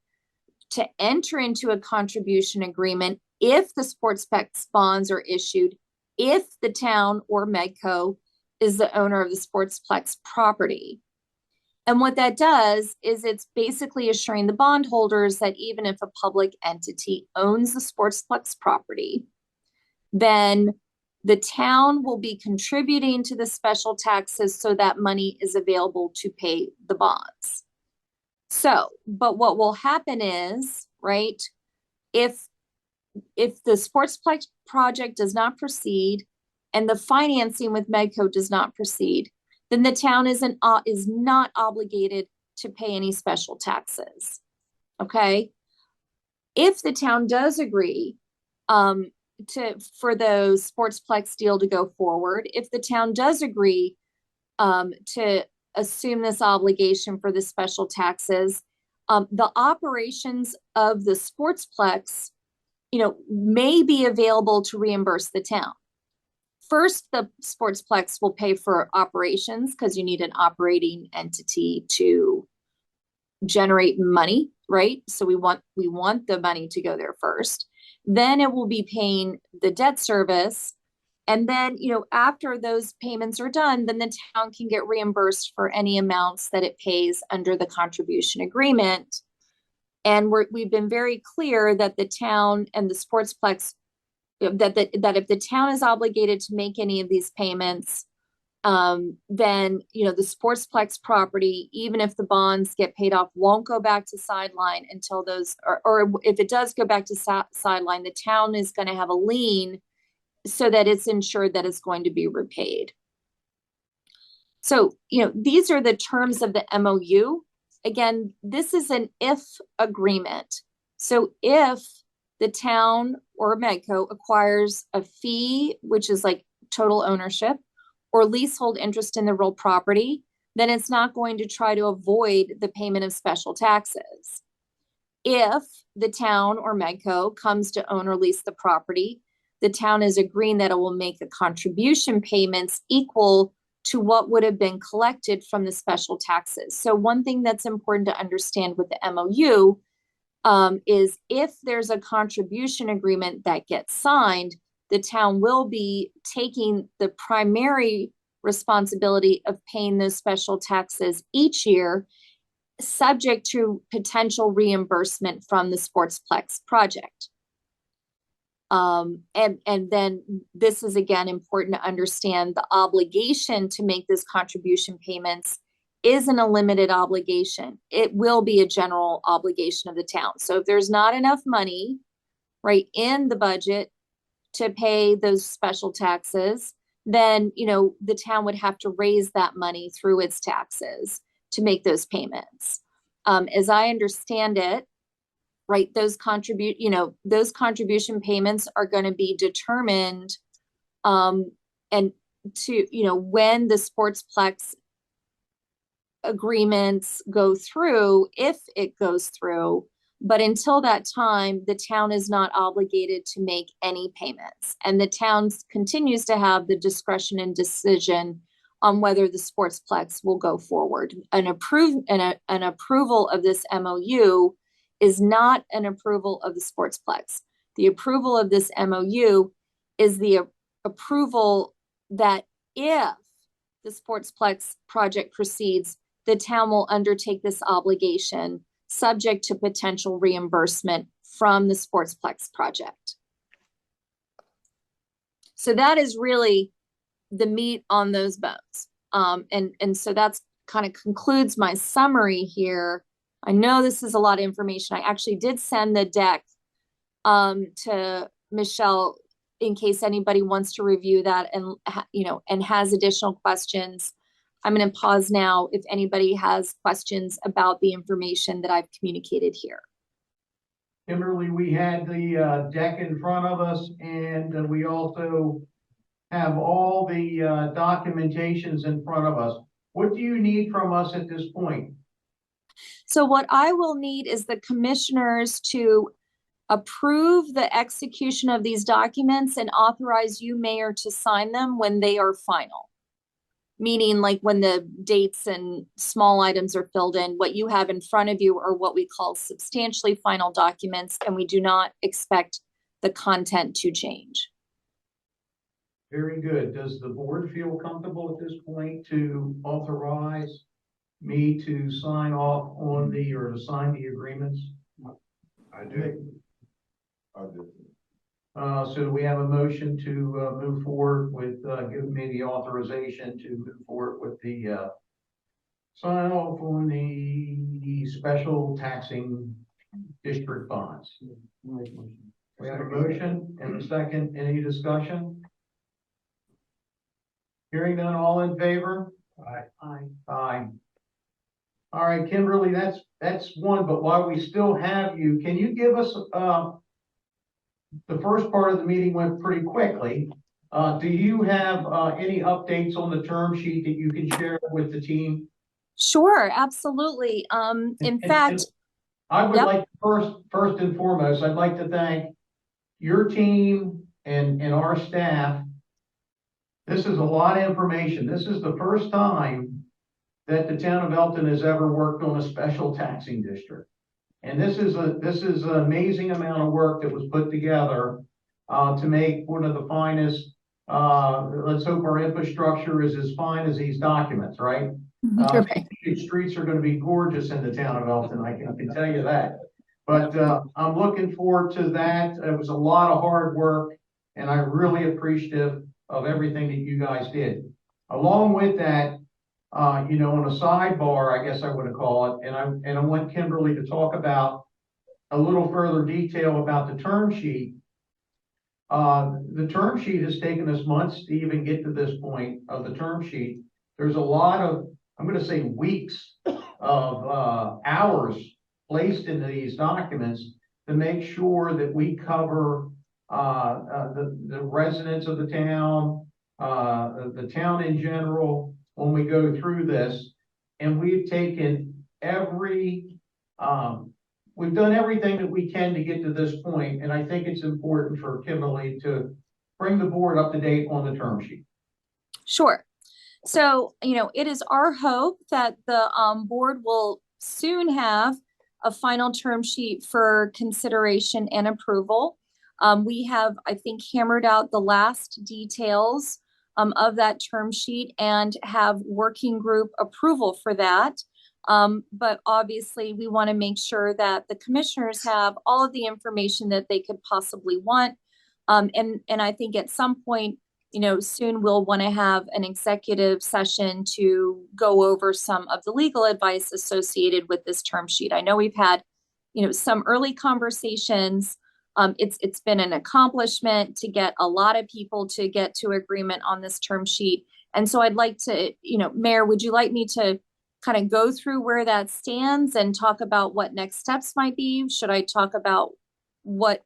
to enter into a contribution agreement if the Sportsplex bonds are issued, if the town or Medco is the owner of the Sportsplex property. And what that does is it's basically assuring the bondholders that even if a public entity owns the Sportsplex property, then the town will be contributing to the special taxes so that money is available to pay the bonds. So, but what will happen is, right, if the Sportsplex project does not proceed and the financing with Medco does not proceed, then the town is not obligated to pay any special taxes. Okay. If the town does agree for the Sportsplex deal to go forward, if the town does agree to assume this obligation for the special taxes, the operations of the Sportsplex, may be available to reimburse the town. First, the Sportsplex will pay for operations because you need an operating entity to generate money, right? So we want the money to go there first. Then it will be paying the debt service. And then, after those payments are done, then the town can get reimbursed for any amounts that it pays under the contribution agreement. And we've been very clear that the town and the Sportsplex, that if the town is obligated to make any of these payments, then, the Sportsplex property, even if the bonds get paid off, won't go back to sideline until those, or if it does go back to sideline, the town is going to have a lien so that it's ensured that it's going to be repaid. So, these are the terms of the MOU. Again, this is an if agreement. So if the town or Medco acquires a fee, which is like total ownership or leasehold interest in the real property, then it's not going to try to avoid the payment of special taxes. If the town or Medco comes to own or lease the property, the town is agreeing that it will make the contribution payments equal to what would have been collected from the special taxes. So one thing that's important to understand with the MOU is if there's a contribution agreement that gets signed, the town will be taking the primary responsibility of paying those special taxes each year, subject to potential reimbursement from the Sportsplex project. And then this is again important to understand the obligation to make this contribution payments isn't a limited obligation. It will be a general obligation of the town. So if there's not enough money, right, in the budget to pay those special taxes, then, the town would have to raise that money through its taxes to make those payments. As I understand it, right, those contribution payments are going to be determined and to, when the Sportsplex agreements go through, if it goes through, But until that time, the town is not obligated to make any payments. And the town continues to have the discretion and decision on whether the sportsplex will go forward. An approval of this MOU is not an approval of the sportsplex. The approval of this MOU is the approval that if the sportsplex project proceeds, the town will undertake this obligation subject to potential reimbursement from the sportsplex project. So that is really the meat on those bones. And so that's kind of concludes my summary here. I know this is a lot of information. I actually did send the deck to Michelle in case anybody wants to review that and, and has additional questions. I'm going to pause now if anybody has questions about the information that I've communicated here. Kimberly, we had the deck in front of us, and we also have all the documentations in front of us. What do you need from us at this point? So what I will need is the commissioners to approve the execution of these documents and authorize you, Mayor, to sign them when they are final. Meaning like when the dates and small items are filled in, what you have in front of you are what we call substantially final documents, and we do not expect the content to change. Very good. Does the board feel comfortable at this point to authorize me to sign off on or to sign the agreements? I do. I do. So we have a motion to move forward with giving me the authorization to move forward with the sign off on the special taxing district bonds. We have a motion and a second. Any discussion? Hearing none, all in favor? Aye. Aye. Aye. All right, Kimberly, that's one, but while we still have you, can you give us, the first part of the meeting went pretty quickly. Do you have any updates on the term sheet that you can share with the team? Sure, absolutely. In fact, I would yep. like first and foremost, I'd like to thank your team and our staff. This is a lot of information. This is the first time that the town of Elkton has ever worked on a special taxing district. And this is an amazing amount of work that was put together to make one of the finest, let's hope our infrastructure is as fine as these documents, right? Right. These streets are going to be gorgeous in the town of Elkton, I can tell you that. But I'm looking forward to that. It was a lot of hard work, and I'm really appreciative of everything that you guys did. Along with that, on a sidebar, I guess I would call it, and I want Kimberly to talk about a little further detail about the term sheet. The term sheet has taken us months to even get to this point of the term sheet. There's a lot of, I'm going to say weeks of hours placed into these documents to make sure that we cover the residents of the town in general, when we go through this. And we've taken we've done everything that we can to get to this point, and I think it's important for Kimberly to bring the board up to date on the term sheet. Sure. So, it is our hope that the board will soon have a final term sheet for consideration and approval. We have, I think, hammered out the last details of that term sheet and have working group approval for that. But obviously we want to make sure that the commissioners have all of the information that they could possibly want. And I think at some point, soon we'll want to have an executive session to go over some of the legal advice associated with this term sheet. I know we've had, some early conversations. It's been an accomplishment to get a lot of people to get to agreement on this term sheet. And so I'd like to, Mayor, would you like me to kind of go through where that stands and talk about what next steps might be? Should I talk about what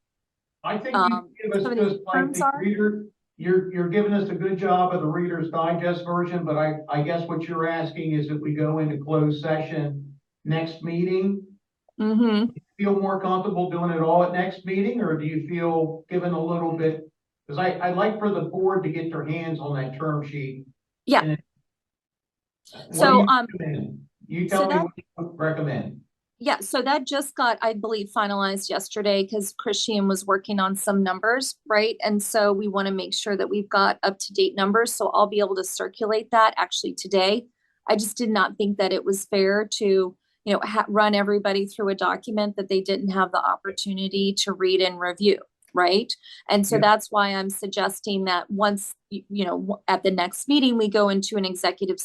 I think you give us just like the reader, you're giving us a good job of the Reader's Digest version, but I guess what you're asking is if we go into closed session next meeting, feel more comfortable doing it all at next meeting, or do you feel given a little bit? Because I'd like for the board to get their hands on that term sheet. Yeah. And what do So, you recommend? You so tell me that- what you recommend. yeah, so that just got, I believe, finalized yesterday because Christian was working on some numbers, right? And so we want to make sure that we've got up-to-date numbers. So I'll be able to circulate that actually today. I just did not think that it was fair to, run everybody through a document that they didn't have the opportunity to read and review, right? And so Yeah. that's why I'm suggesting that once, at the next meeting, we go into an executive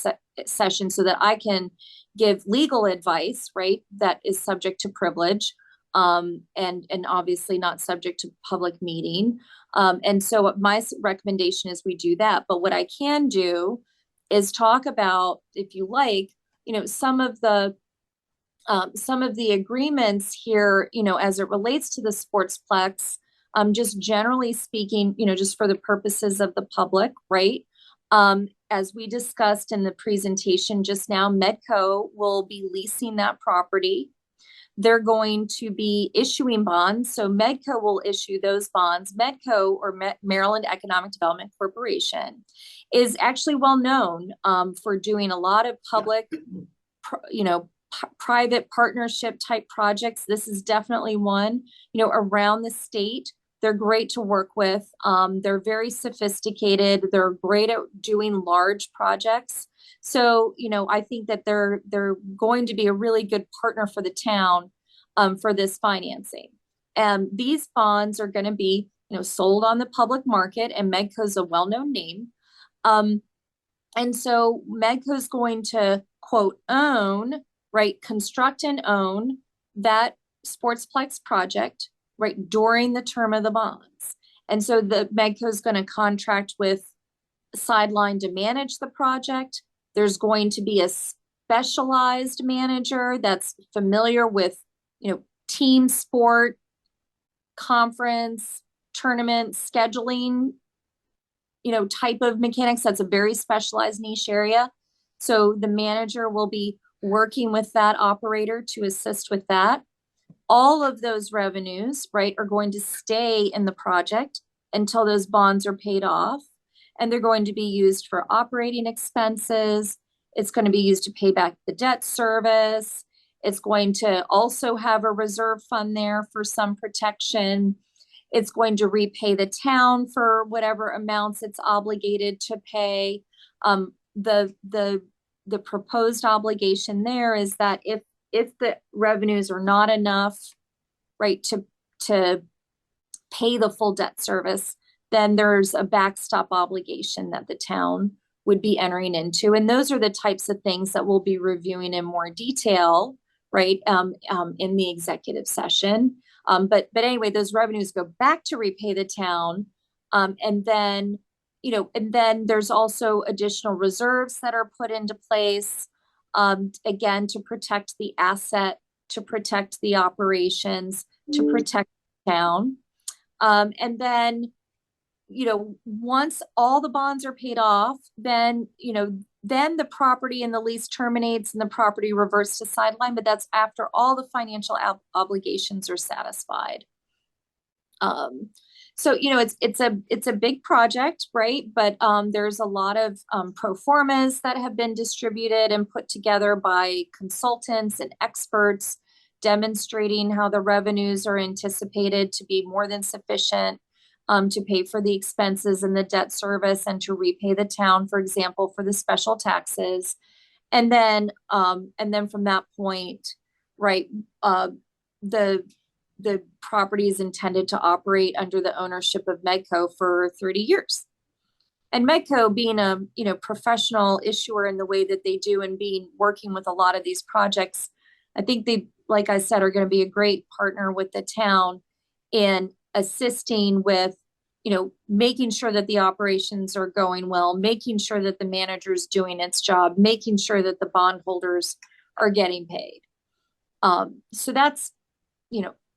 session so that I can give legal advice, right, that is subject to privilege, and obviously not subject to public meeting. And so my recommendation is we do that. But what I can do is talk about, if you like, some of the agreements here, as it relates to the sportsplex, just generally speaking, just for the purposes of the public, right? As we discussed in the presentation just now, Medco will be leasing that property. They're going to be issuing bonds. So Medco will issue those bonds. Medco, or Maryland Economic Development Corporation, is actually well known for doing a lot of public, private partnership type projects. This is definitely one, around the state. They're great to work with. They're very sophisticated. They're great at doing large projects. So, I think that they're going to be a really good partner for the town for this financing. And these bonds are going to be, sold on the public market, and Medco's a well-known name. And so Medco's going to, quote, own, right, construct and own that sportsplex project, right, during the term of the bonds. And so the Medco is going to contract with Sideline to manage the project. There's going to be a specialized manager that's familiar with, team sport, conference, tournament scheduling, type of mechanics. That's a very specialized niche area. So the manager will be working with that operator to assist with that. All of those revenues, right, are going to stay in the project until those bonds are paid off. And they're going to be used for operating expenses. It's going to be used to pay back the debt service. It's going to also have a reserve fund there for some protection. It's going to repay the town for whatever amounts it's obligated to pay. The proposed obligation there is that if the revenues are not enough, right, to pay the full debt service, then there's a backstop obligation that the town would be entering into. And those are the types of things that we'll be reviewing in more detail, right, in the executive session. But anyway, those revenues go back to repay the town. And then there's also additional reserves that are put into place, again, to protect the asset, to protect the operations, to protect the town. And then, once all the bonds are paid off, then the property and the lease terminates and the property reverts to Sideline, but that's after all the financial obligations are satisfied. So, it's a big project, right? But there's a lot of pro formas that have been distributed and put together by consultants and experts, demonstrating how the revenues are anticipated to be more than sufficient to pay for the expenses and the debt service and to repay the town, for example, for the special taxes. And then from that point, right, the property is intended to operate under the ownership of Medco for 30 years. And Medco, being a professional issuer in the way that they do and working with a lot of these projects, I think they, like I said, are going to be a great partner with the town in assisting with, making sure that the operations are going well, making sure that the manager's doing its job, making sure that the bondholders are getting paid. So that's,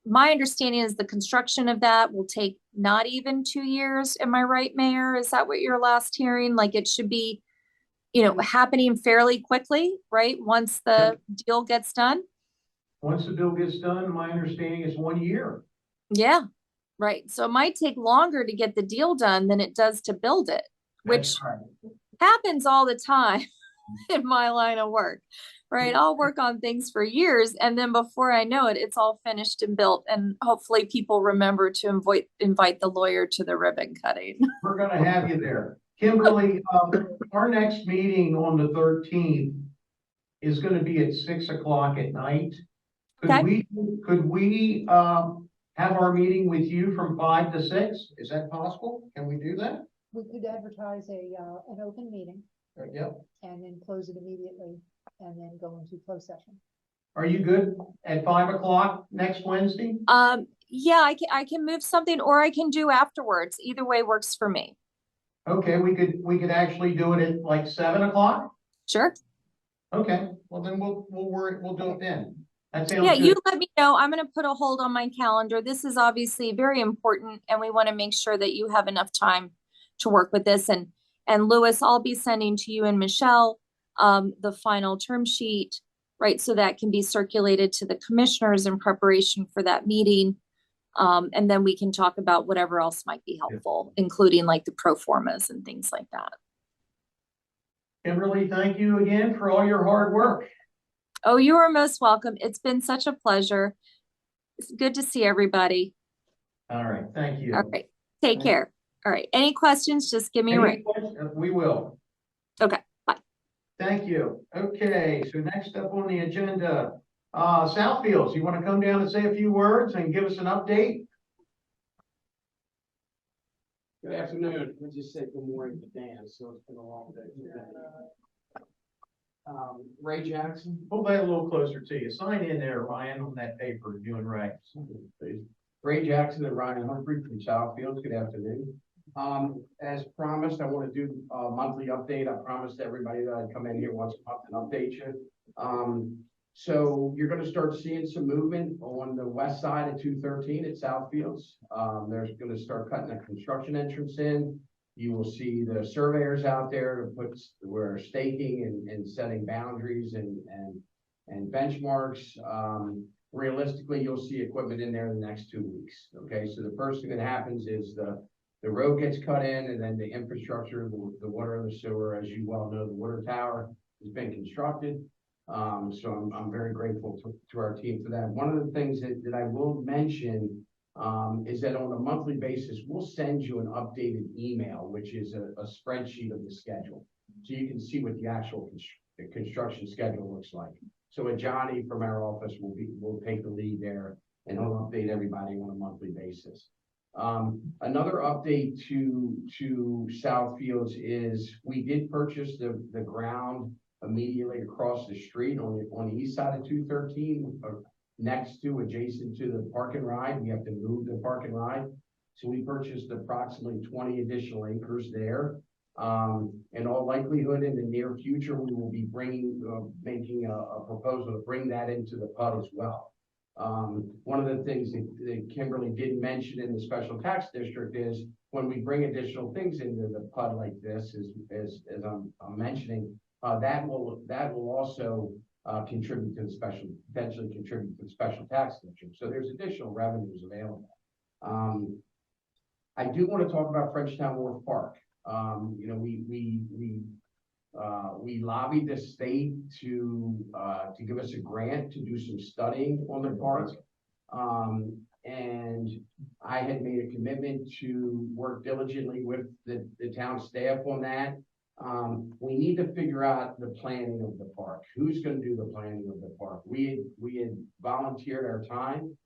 my understanding is the construction of that will take not even 2 years. Am I right, Mayor? Is that what your last hearing? Like, it should be, happening fairly quickly, right? Once the deal gets done. once the bill gets done, my understanding is 1 year. Yeah, right. So it might take longer to get the deal done than it does to build it, which That's right. happens all the time in my line of work, right? I'll work on things for years, and then before I know it, it's all finished and built. And hopefully people remember to invite the lawyer to the ribbon cutting. We're gonna have you there. Kimberly, our next meeting on the 13th is gonna be at 6 o'clock at night. Okay. Could we, have our meeting with you from 5 to 6? Is that possible? Can we do that? We could advertise an open meeting Yep. and then close it immediately and then go into closed session. Are you good at 5 o'clock next Wednesday? Yeah, I can move something, or I can do afterwards. Either way works for me. Okay, we could actually do it at like 7 o'clock? Sure. Okay, well then we'll do it then. That sounds Yeah, good. you let me know. I'm going to put a hold on my calendar. This is obviously very important, and we want to make sure that you have enough time to work with this. And Louis, I'll be sending to you and Michelle the final term sheet, right? So that can be circulated to the commissioners in preparation for that meeting. And then we can talk about whatever else might be helpful, including like the pro formas and things like that. Kimberly, thank you again for all your hard work. Oh, you are most welcome. It's been such a pleasure. It's good to see everybody. All right, thank you. All right. Take care. All right. Any questions? Just give me a Any ring. questions? We will. Okay. Bye. Thank you. Okay, so next up on the agenda, Southfields, you want to come down and say a few words and give us an update? Good afternoon. I just said good morning to Dan, so it's been a long day. Ray Jackson. Hold that a little closer to you. Sign in there, Ryan, on that paper, doing right. Ray Jackson and Ryan Humphrey from Southfields. Good afternoon. As promised, I want to do a monthly update. I promised everybody that I'd come in here once a month and update you. So you're going to start seeing some movement on the west side of 213 at Southfields. They're going to start cutting a construction entrance in. You will see the surveyors out there to put where staking and setting boundaries and benchmarks. Realistically, you'll see equipment in there in the next 2 weeks. Okay, so the first thing that happens is the road gets cut in, and then the infrastructure, the water and the sewer, as you well know, the water tower has been constructed. So I'm very grateful to our team for that. One of the things that I will mention is that on a monthly basis, we'll send you an updated email, which is a spreadsheet of the schedule. So you can see what the actual construction schedule looks like. So Johnny from our office will take the lead there, and he'll update everybody on a monthly basis. Another update to Southfields is we did purchase the ground immediately across the street on the east side of 213, adjacent to the park and ride. We have to move the park and ride. So we purchased approximately 20 additional acres there. In all likelihood, in the near future, we will be making a proposal to bring that into the PUD as well. One of the things that Kimberly did mention in the special tax district is when we bring additional things into the PUD like this, as I'm mentioning, that will also contribute to potentially contribute to the special tax district. So there's additional revenues available. I do want to talk about Frenchtown Wharf Park. You know, we lobbied the state to give us a grant to do some studying on the park. And I had made a commitment to work diligently with the town staff on that. We need to figure out the planning of the park. Who's going to do the planning of the park? We had volunteered our time.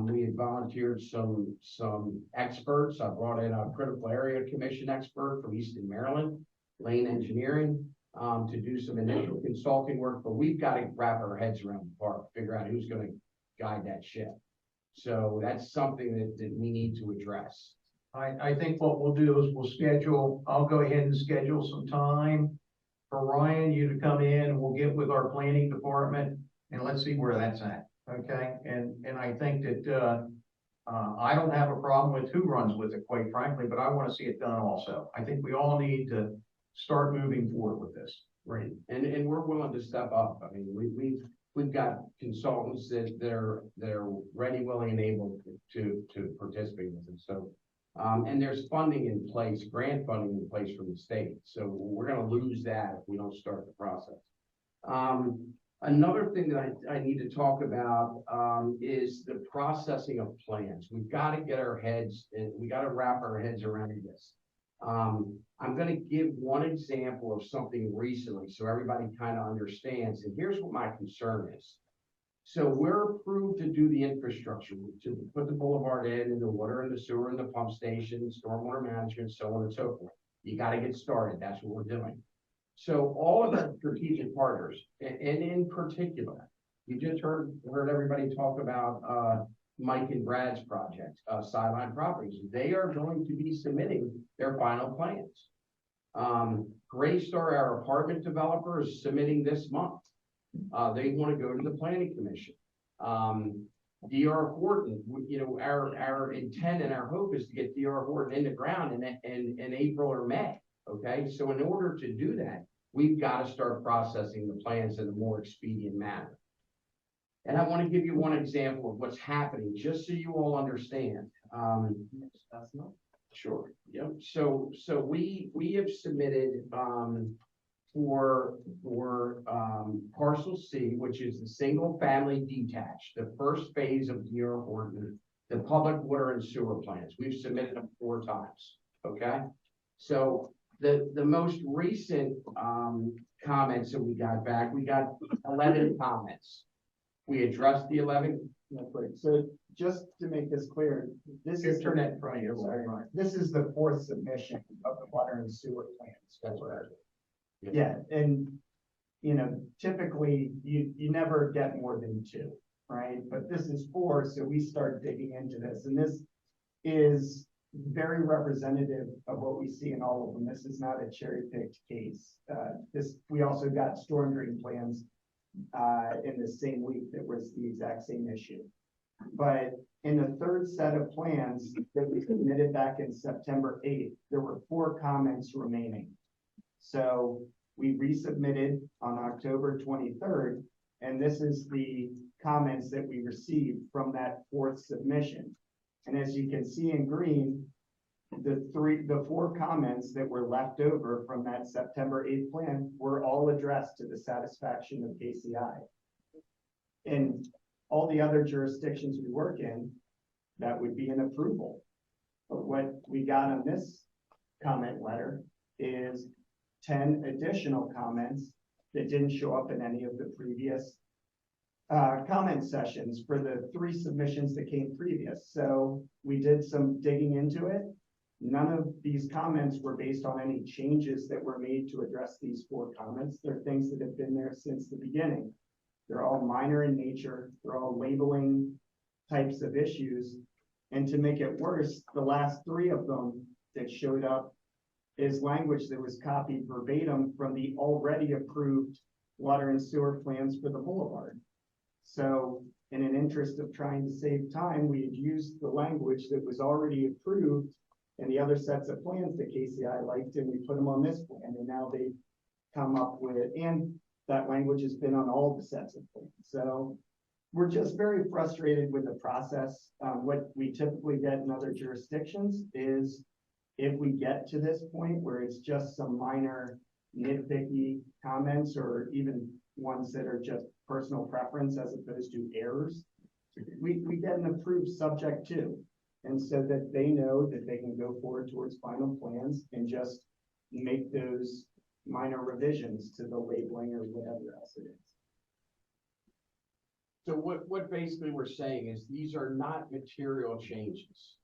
We had volunteered some experts. I brought in a critical area commission expert from Eastern Maryland, Lane Engineering, to do some initial consulting work, but we've got to wrap our heads around the park, figure out who's going to guide that ship. So that's something that we need to address. I think what we'll do is I'll go ahead and schedule some time for Ryan, you to come in, and we'll get with our planning department and let's see where that's at. Okay. And I think that, I don't have a problem with who runs with it, quite frankly, but I want to see it done also. I think we all need to start moving forward with this. Right. And we're willing to step up. I mean, we've got consultants that they're ready, willing, and able to participate with them. So, and there's funding in place, grant funding in place from the state. So we're gonna lose that if we don't start the process. Another thing that I need to talk about, is the processing of plans. We've got to get our heads, and we got to wrap our heads around this. I'm going to give one example of something recently so everybody kind of understands. And here's what my concern is. So we're approved to do the infrastructure, to put the boulevard in, and the water and the sewer and the pump station, stormwater management, so on and so forth. You got to get started. That's what we're doing. So all of our strategic partners, and in particular, you just heard everybody talk about Mike and Brad's project, Sideline Properties. They are going to be submitting their final plans. Greystar, our apartment developer, is submitting this month. They want to go to the Planning Commission. D.R. Horton, you know, our intent and our hope is to get D.R. Horton in the ground in April or May. Okay, so in order to do that, we've got to start processing the plans in a more expedient manner. And I want to give you one example of what's happening, just so you all understand. Sure. Yep. So we have submitted for parcel C, which is the single family detached, the first phase of D.R. Horton, the public water and sewer plans. We've submitted them 4 times. Okay. So the most recent comments that we got back, we got 11 comments. We addressed the 11. So just to make this clear, this is Internet probably. this is the 4th submission of the water and sewer plans. That's right. Yeah, and you know, typically you never get more than 2, right? But this is 4, so we start digging into this, and this is very representative of what we see in all of them. This is not a cherry-picked case. We also got storm drain plans in the same week that was the exact same issue. But in the 3rd set of plans that we submitted back in September 8th, there were 4 comments remaining. So we resubmitted on October 23rd, and this is the comments that we received from that 4th submission. And as you can see in green, the 4 comments that were left over from that September 8th plan were all addressed to the satisfaction of KCI. In all the other jurisdictions we work in, that would be an approval. But what we got on this comment letter is 10 additional comments that didn't show up in any of the previous comment sessions for the 3 submissions that came previous. So we did some digging into it. None of these comments were based on any changes that were made to address these 4 comments. They're things that have been there since the beginning. They're all minor in nature. They're all labeling types of issues. And to make it worse, the last 3 of them that showed up is language that was copied verbatim from the already approved water and sewer plans for the boulevard. So in an interest of trying to save time, we had used the language that was already approved in the other sets of plans that KCI liked, and we put them on this plan, and now they've come up with, and that language has been on all the sets of plans. So we're just very frustrated with the process. What we typically get in other jurisdictions is if we get to this point where it's just some minor nitpicky comments or even ones that are just personal preference as opposed to errors, we get an approved subject to. And so that they know that they can go forward towards final plans and just make those minor revisions to the labeling or whatever else it is. So what basically we're saying is these are not material changes.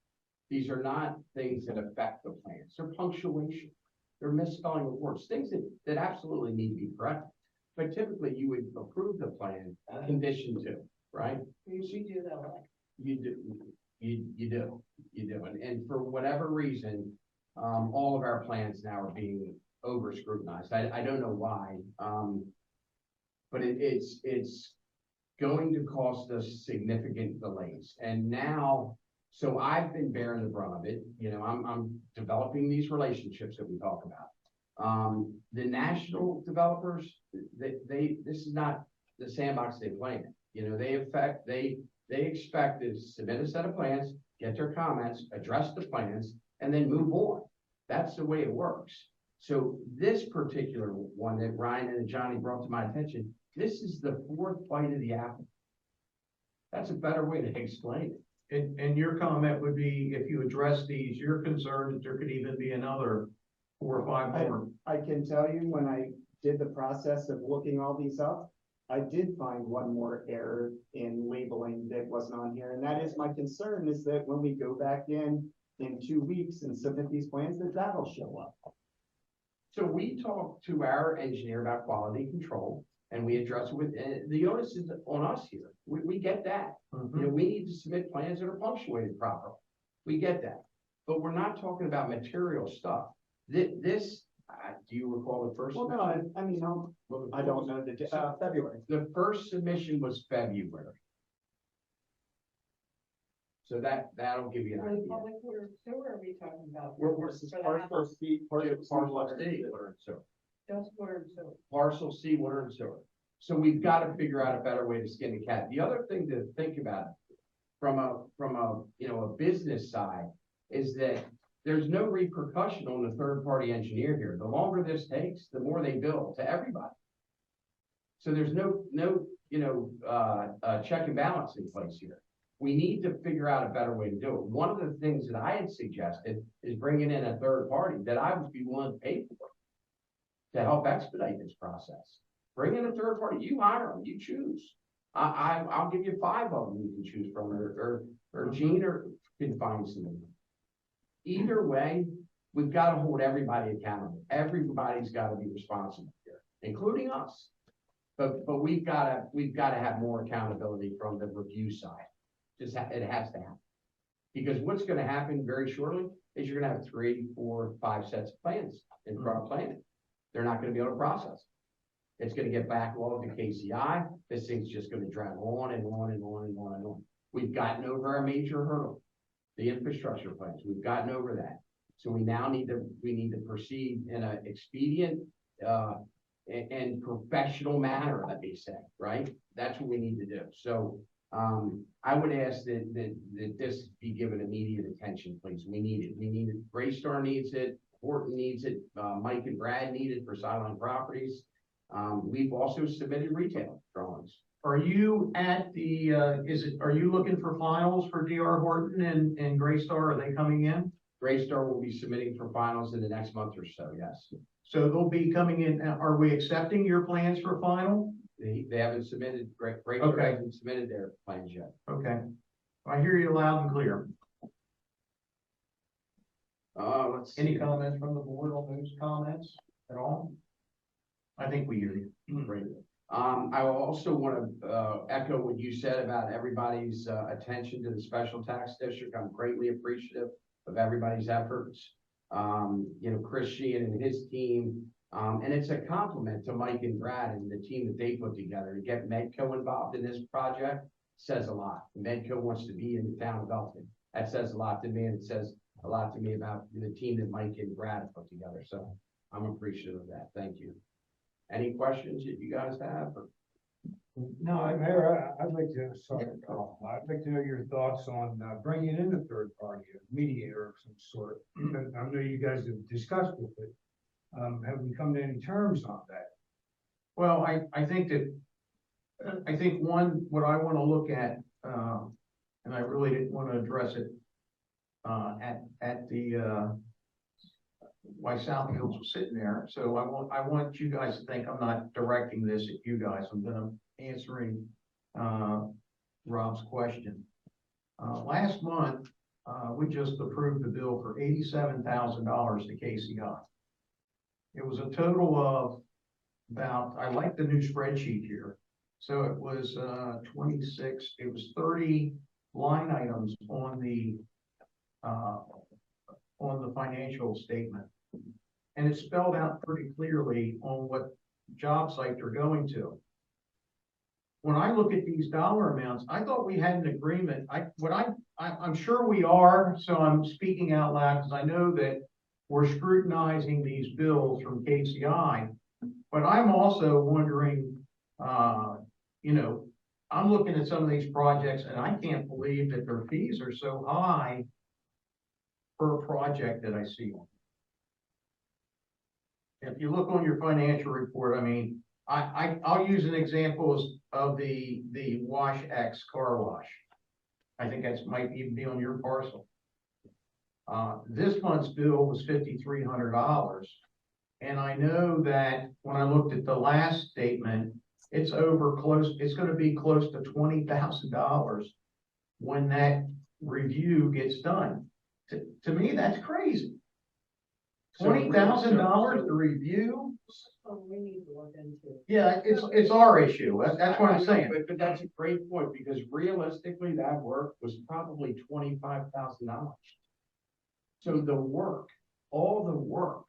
These are not things that affect the plans. They're punctuation. They're misspelling of words, things that absolutely need to be corrected. But typically you would approve the plan, condition 2, right? You should do that way. You do. You do. And for whatever reason, all of our plans now are being over scrutinized. I don't know why. But it's going to cost us significant delays. And now, so I've been bearing the brunt of it. You know, I'm developing these relationships that we talk about. The national developers, this is not the sandbox they play in. You know, they expect to submit a set of plans, get their comments, address the plans, and then move on. That's the way it works. So this particular one that Ryan and Johnny brought to my attention, this is the fourth bite of the apple. That's a better way to explain it. And your comment would be, if you address these, you're concerned that there could even be another 4 or 5 more. I can tell you, when I did the process of looking all these up, I did find one more error in labeling that wasn't on here, and that is my concern, is that when we go back in 2 weeks and submit these plans, that that'll show up. So we talked to our engineer about quality control, and we address it with, the onus is on us here. We get that. You know, we need to submit plans that are punctuated properly. We get that. But we're not talking about material stuff. This, do you recall the first? Well, no, I mean, I don't know the, February. The first submission was February. So that'll give you an For the idea. public water sewer, are we talking about? This is For the parcel C, parcel C, water and sewer. Just water and sewer. Parcel C, water and sewer. So we've got to figure out a better way to skin the cat. The other thing to think about from a you know, a business side is that there's no repercussion on the third party engineer here. The longer this takes, the more they bill to everybody. So there's no you know, check and balance in place here. We need to figure out a better way to do it. One of the things that I had suggested is bringing in a third party that I would be willing to pay for to help expedite this process. Bring in a third party, you hire them, you choose. I'll give you 5 of them you can choose from, or Gene can find some. Either way, we've got to hold everybody accountable. Everybody's got to be responsible here, including us. But we've got to have more accountability from the review side. It has to happen. Because what's going to happen very shortly is you're going to have 3, 4, 5 sets of plans in front of planning. They're not going to be able to process. It's going to get backlogged to KCI. This thing's just going to drag on and on and on and on and on. We've gotten over a major hurdle, the infrastructure plans. We've gotten over that. So we now need to proceed in an expedient and professional manner, let me say, right? That's what we need to do. So I would ask that this be given immediate attention, please. We need it. We need it. Greystar needs it. Horton needs it. Mike and Brad need it for Sideline Properties. We've also submitted retail drawings. Are you at the, are you looking for finals for DR Horton and Greystar? Are they coming in? Greystar will be submitting for finals in the next month or so, yes. So they'll be coming in. Are we accepting your plans for final? They haven't submitted, Greystar Okay. hasn't submitted their plans yet. Okay. I hear you loud and clear. Let's see. Any comments from the board on those comments at all? I think we hear you. Great. I also want to echo what you said about everybody's attention to the special tax district. I'm greatly appreciative of everybody's efforts. You know, Chris Sheehan and his team, and it's a compliment to Mike and Brad and the team that they put together to get Medco involved in this project. Says a lot. Medco wants to be in the town of Elkton. That says a lot to me, and it says a lot to me about the team that Mike and Brad have put together. So I'm appreciative of that. Thank you. Any questions that you guys have? Or? No, Mayor, I'd like to, sorry, Carl, I'd like to know your thoughts on bringing in a third party, a mediator of some sort. I know you guys have discussed with it. Have we come to any terms on that? Well, I think what I want to look at, and I really didn't want to address it at the why Southfields was sitting there. So I want you guys to think I'm not directing this at you guys. I'm gonna answering Rob's question. Last month, we just approved the bill for $87,000 to KCI. It was a total of about, I like the new spreadsheet here. So it was 26, it was 30 line items on the financial statement. And it's spelled out pretty clearly on what job site they're going to. When I look at these dollar amounts, I thought we had an agreement. I'm sure we are, so I'm speaking out loud because I know that we're scrutinizing these bills from KCI, but I'm also wondering, you know, I'm looking at some of these projects and I can't believe that their fees are so high per project that I see on. If you look on your financial report, I mean, I'll use an example of the Wash X car wash. I think that's might even be on your parcel. This month's bill was $5,300. And I know that when I looked at the last statement, it's gonna be close to $20,000 when that review gets done. To me, that's crazy. $20,000 to review? We need to look into. Yeah, it's our issue. That's what I'm saying. But that's a great point, because realistically, that work was probably $25,000. So the work, all the work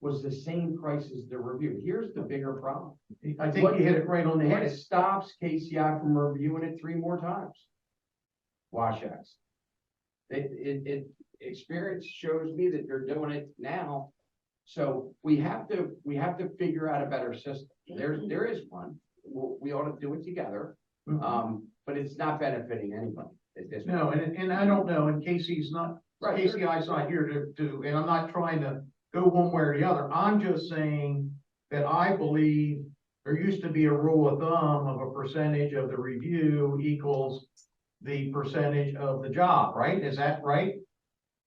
was the same price as the review. Here's the bigger problem. I think you hit it right on the What head. stops KCI from reviewing it 3 more times? Wash X. Experience shows me that they're doing it now. So we have to figure out a better system. There is one. We ought to do it together. But it's not benefiting anybody at this point. No, and I don't know, and Casey's not, Right. KCI's not here and I'm not trying to go one way or the other. I'm just saying that I believe there used to be a rule of thumb of a percentage of the review equals the percentage of the job, right? Is that right?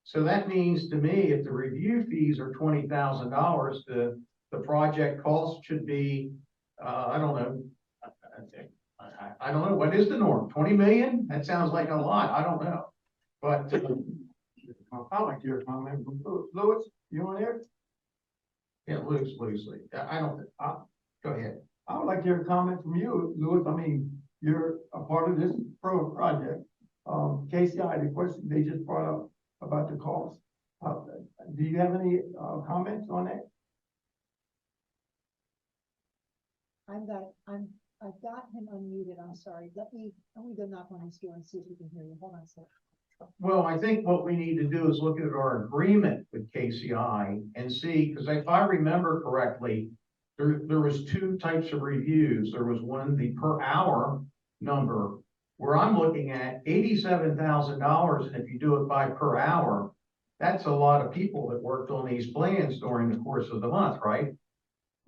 So that means to me, if the review fees are $20,000, the project cost should be, I don't know. I don't know, what is the norm? 20 million? That sounds like a lot. I don't know. But I like your comment. Louis, you on there? yeah, loosely. I don't, go ahead. I would like to hear a comment from you, Louis. I mean, you're a part of this project. KCI, the question they just brought up about the cost. Do you have any comments on that? I've got him unmuted, I'm sorry, let me go knock on his door and see if he can hear you, hold on a second. Well, I think what we need to do is look at our agreement with KCI and see, because if I remember correctly, there was 2 types of reviews. There was one, the per hour number, where I'm looking at $87,000, and if you do it by per hour, that's a lot of people that worked on these plans during the course of the month, right?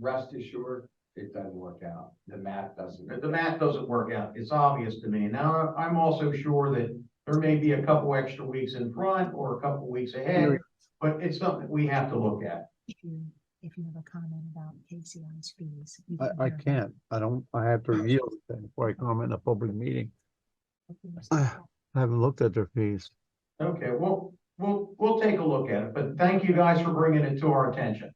Rest assured, it doesn't work out. The math doesn't. The math doesn't work out. It's obvious to me. Now, I'm also sure that there may be a couple extra weeks in front or a couple weeks ahead, but it's something we have to look at. If you have a comment about KCI's fees. I can't. I have to review it before I comment in a public meeting. I haven't looked at their fees. Okay, well, we'll take a look at it, but thank you guys for bringing it to our attention.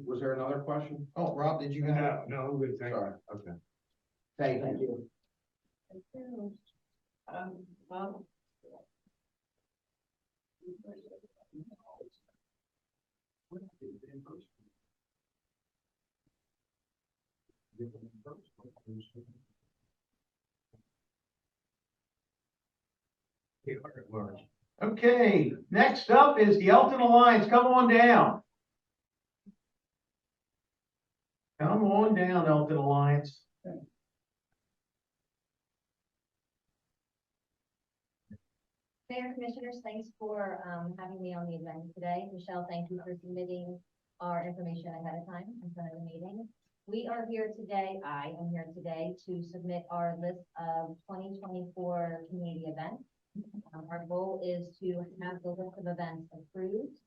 Was there another question? Oh, Rob, did you have? No, good, thank you. Sorry, okay. Thank you. Okay, next up is the Elkton Alliance. Come on down. Come on down, Elkton Alliance. Mayor, Commissioners, thanks for having me on the agenda today. Michelle, thank you for submitting our information ahead of time in front of the meeting. We are here today, I am here today to submit our list of 2024 community events. Our goal is to have the list of events approved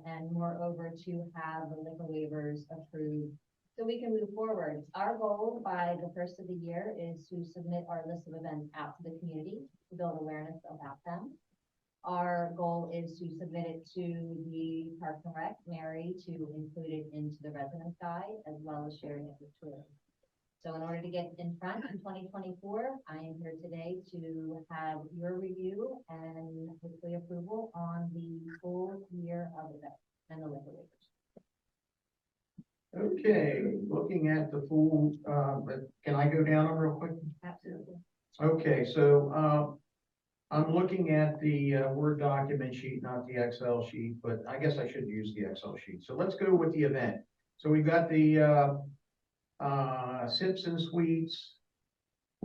and moreover to have the liquor waivers approved so we can move forward. Our goal by the first of the year is to submit our list of events out to the community to build awareness about them. Our goal is to submit it to the Parks and Rec, Mary, to include it into the residence guide as well as sharing it with tourists. So in order to get in front in 2024, I am here today to have your review and hopefully approval on the full year of events and the liquor waivers. Okay, looking at the full, can I go down them real quick? Absolutely. Okay, so I'm looking at the Word document sheet, not the Excel sheet, but I guess I should use the Excel sheet. So let's go with the event. So we've got the Sips and Suites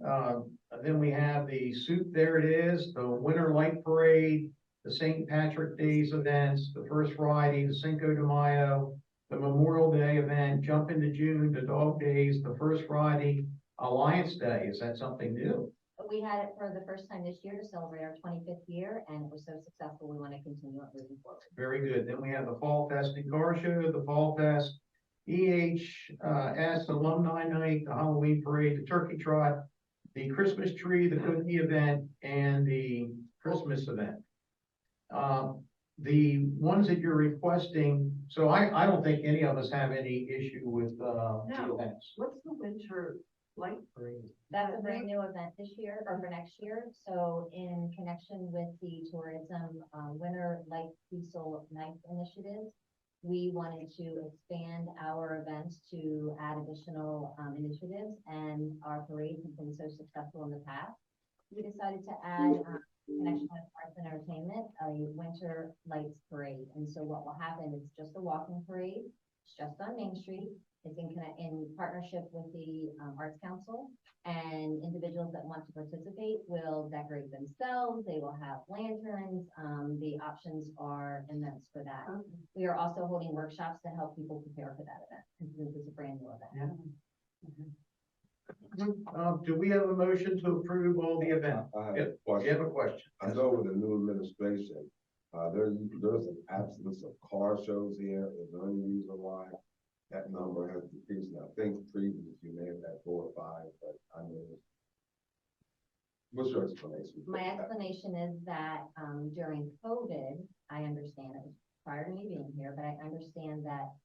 Then we have the soup, there it is, the Winter Light Parade, the St. Patrick Days events, the First Friday, the Cinco de Mayo, the Memorial Day event, Jump into June, the Dog Days, the First Friday, Alliance Day. Is that something new? We had it for the first time this year to celebrate our 25th year, and it was so successful, we want to continue it moving forward. Very good. Then we have the Fall Fest and Car Show, the Fall Fest, EHS Alumni Night, the Halloween Parade, the Turkey Trot, the Christmas Tree, the Cookie Event, and the Christmas Event. The ones that you're requesting, so I don't think any of us have any issue with, the No. events. What's the winter light parade? That's a brand new event this year, or for next year, so in connection with the tourism, Winter Light Diesel Night initiative, we wanted to expand our events to add additional, initiatives, and our parades have been so successful in the past. We decided to add, connection with arts and entertainment, a winter lights parade, and so what will happen is just a walking parade, it's just on Main Street. It's in partnership with the Arts Council, and individuals that want to participate will decorate themselves. They will have lanterns. The options are immense for that. We are also holding workshops to help people prepare for that event, because this is a brand new event. Do we have a motion to approve all the events? I have Yep. a You question. have a question? I know with the new administration, there's an absence of car shows here. Is there any reason why that number has decreased? And I think previously you may have had 4 or 5, but I mean, what's your explanation? My explanation is that during COVID, I understand it was prior to me being here, but I understand that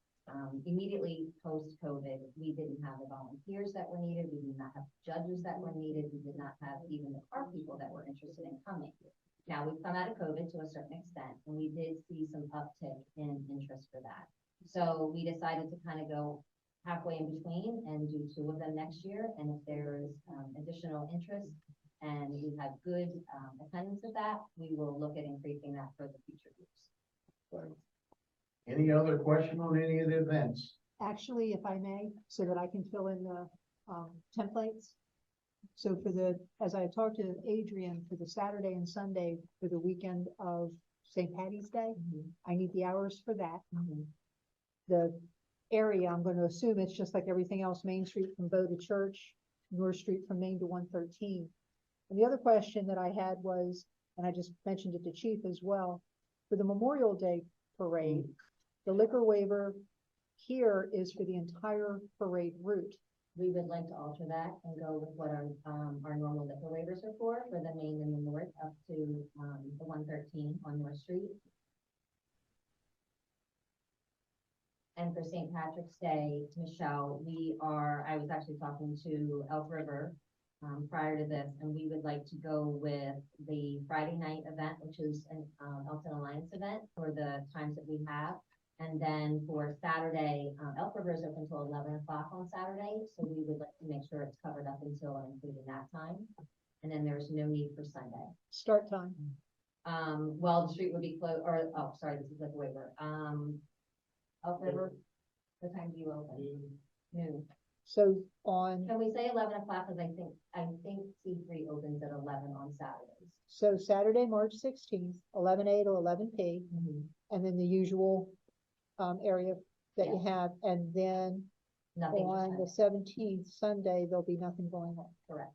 immediately post-COVID, we didn't have the volunteers that were needed, we did not have judges that were needed, we did not have even the car people that were interested in coming. Now, we've come out of COVID to a certain extent, and we did see some uptick in interest for that. So we decided to kind of go halfway in between and do 2 of them next year, and if there's additional interest and we have good attendance of that, we will look at increasing that for the future years. Thanks. Any other question on any of the events? Actually, if I may, so that I can fill in the templates. So for as I talked to Adrian, for the Saturday and Sunday, for the weekend of St. Patty's Day, I need the hours for that. The area, I'm going to assume it's just like everything else, Main Street from Bow to Church, North Street from Main to 113. And the other question that I had was, and I just mentioned it to Chief as well, for the Memorial Day parade, the liquor waiver here is for the entire parade route. We would like to alter that and go with what our normal liquor waivers are for the Main and the North up to the 113 on North Street. And for St. Patrick's Day, Michelle, I was actually talking to Elk River prior to this, and we would like to go with the Friday night event, which is an Elkton Alliance event for the times that we have. And then for Saturday, Elk River is open until 11 o'clock on Saturday, so we would like to make sure it's covered up until and including that time. And then there's no need for Sunday. Start time. Well, the street would be closed, or, oh, sorry, this is like a waiver. Elk River, what time do you open? Noon. So on, Can we say 11 o'clock, because I think C3 opens at 11 on Saturdays. so Saturday, March 16th, 11 A to 11 P, and then the usual area that you have, and then Nothing for on the Sunday. 17th, Sunday, there'll be nothing going on. Correct.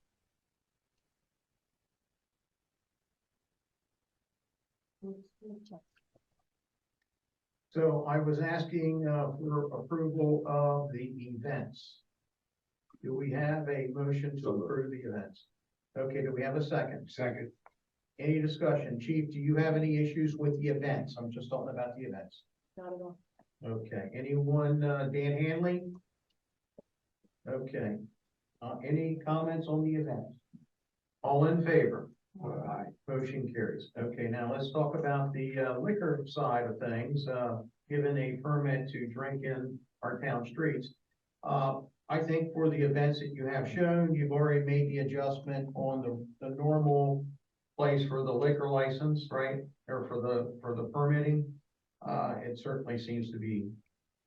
So I was asking for approval of the events. Do we have a motion to approve the events? Okay, do we have a second? Second. Any discussion? Chief, do you have any issues with the events? I'm just talking about the events. Not at all. Okay, anyone, Dan Hanley? Okay, any comments on the events? All in favor? Aye. Motion carries. Okay, now let's talk about the liquor side of things, given a permit to drink in our town streets. I think for the events that you have shown, you've already made the adjustment on the normal place for the liquor license, right? Or for the permitting. It certainly seems to be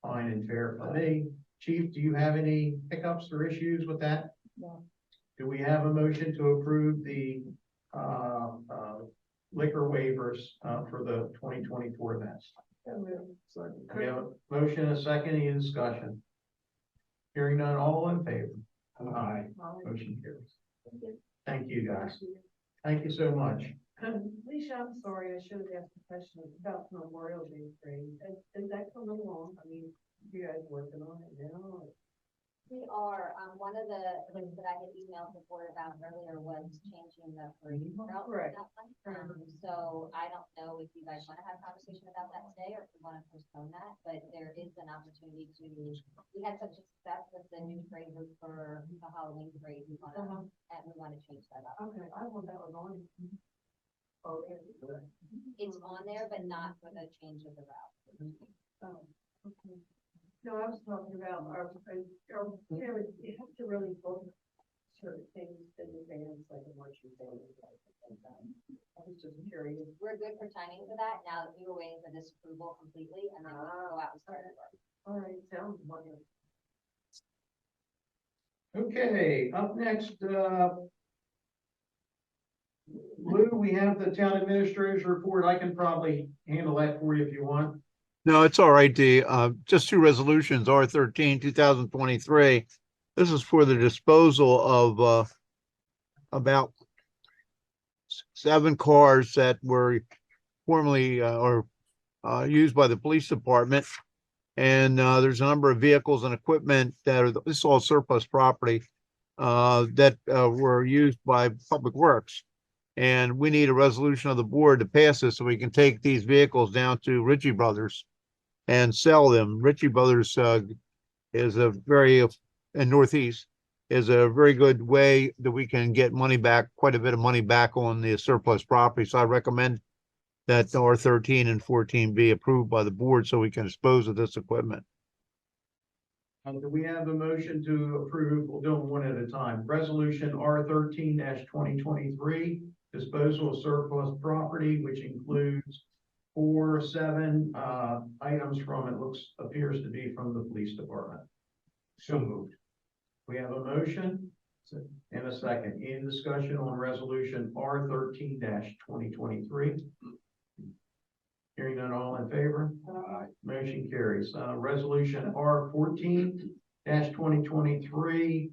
fine and fair for me. Chief, do you have any hiccups or issues with that? No. Do we have a motion to approve the, liquor waivers, for the 2024 events? Second. We have a motion, a second, any discussion? Hearing none, all in favor? Aye. Motion carries. Thank you, guys. Thank you so much. Alicia, I'm sorry, I should have asked a question about Memorial Day parade. Is that coming along? I mean, you guys working on it now? We are, one of the things that I had emailed the board about earlier was changing the parade route for Right. that one. So I don't know if you guys want to have a conversation about that today or if you want to postpone that, but there is an opportunity to, we had such success with the new parade route for the Halloween parade. We want to, and we want to change that up. Okay, I want that one on. Oh, yeah. It's on there, but not for the change of the route. Oh, okay. No, I was talking about you have to really book certain things in advance, like a marching band. I was just curious. We're good for timing for that. Now that we were waiting for this approval completely and then we can go out and start the work. All right, sounds wonderful. Okay, up next, Lou, we have the town administrator's report. I can probably handle that for you if you want. No, it's all right, D. Just two resolutions, R 2023. This is for the disposal of about 7 cars that were formerly used by the police department. And there's a number of vehicles and equipment that are, this is all surplus property that were used by Public Works. And we need a resolution of the board to pass this so we can take these vehicles down to Ritchie Brothers and sell them. Ritchie Brothers is a very, in Northeast, is a very good way that we can get money back, quite a bit of money back on the surplus property. So I recommend that R 13 and 14 be approved by the board so we can dispose of this equipment. Do we have a motion to approve? We'll do them one at a time. Resolution R 13-2023, disposal of surplus property, which includes 7 items from, appears to be from the police department. So moved. We have a motion and a second. Any discussion on resolution R 13-2023? Hearing none, all in favor? Motion carries. Resolution R 14-2023.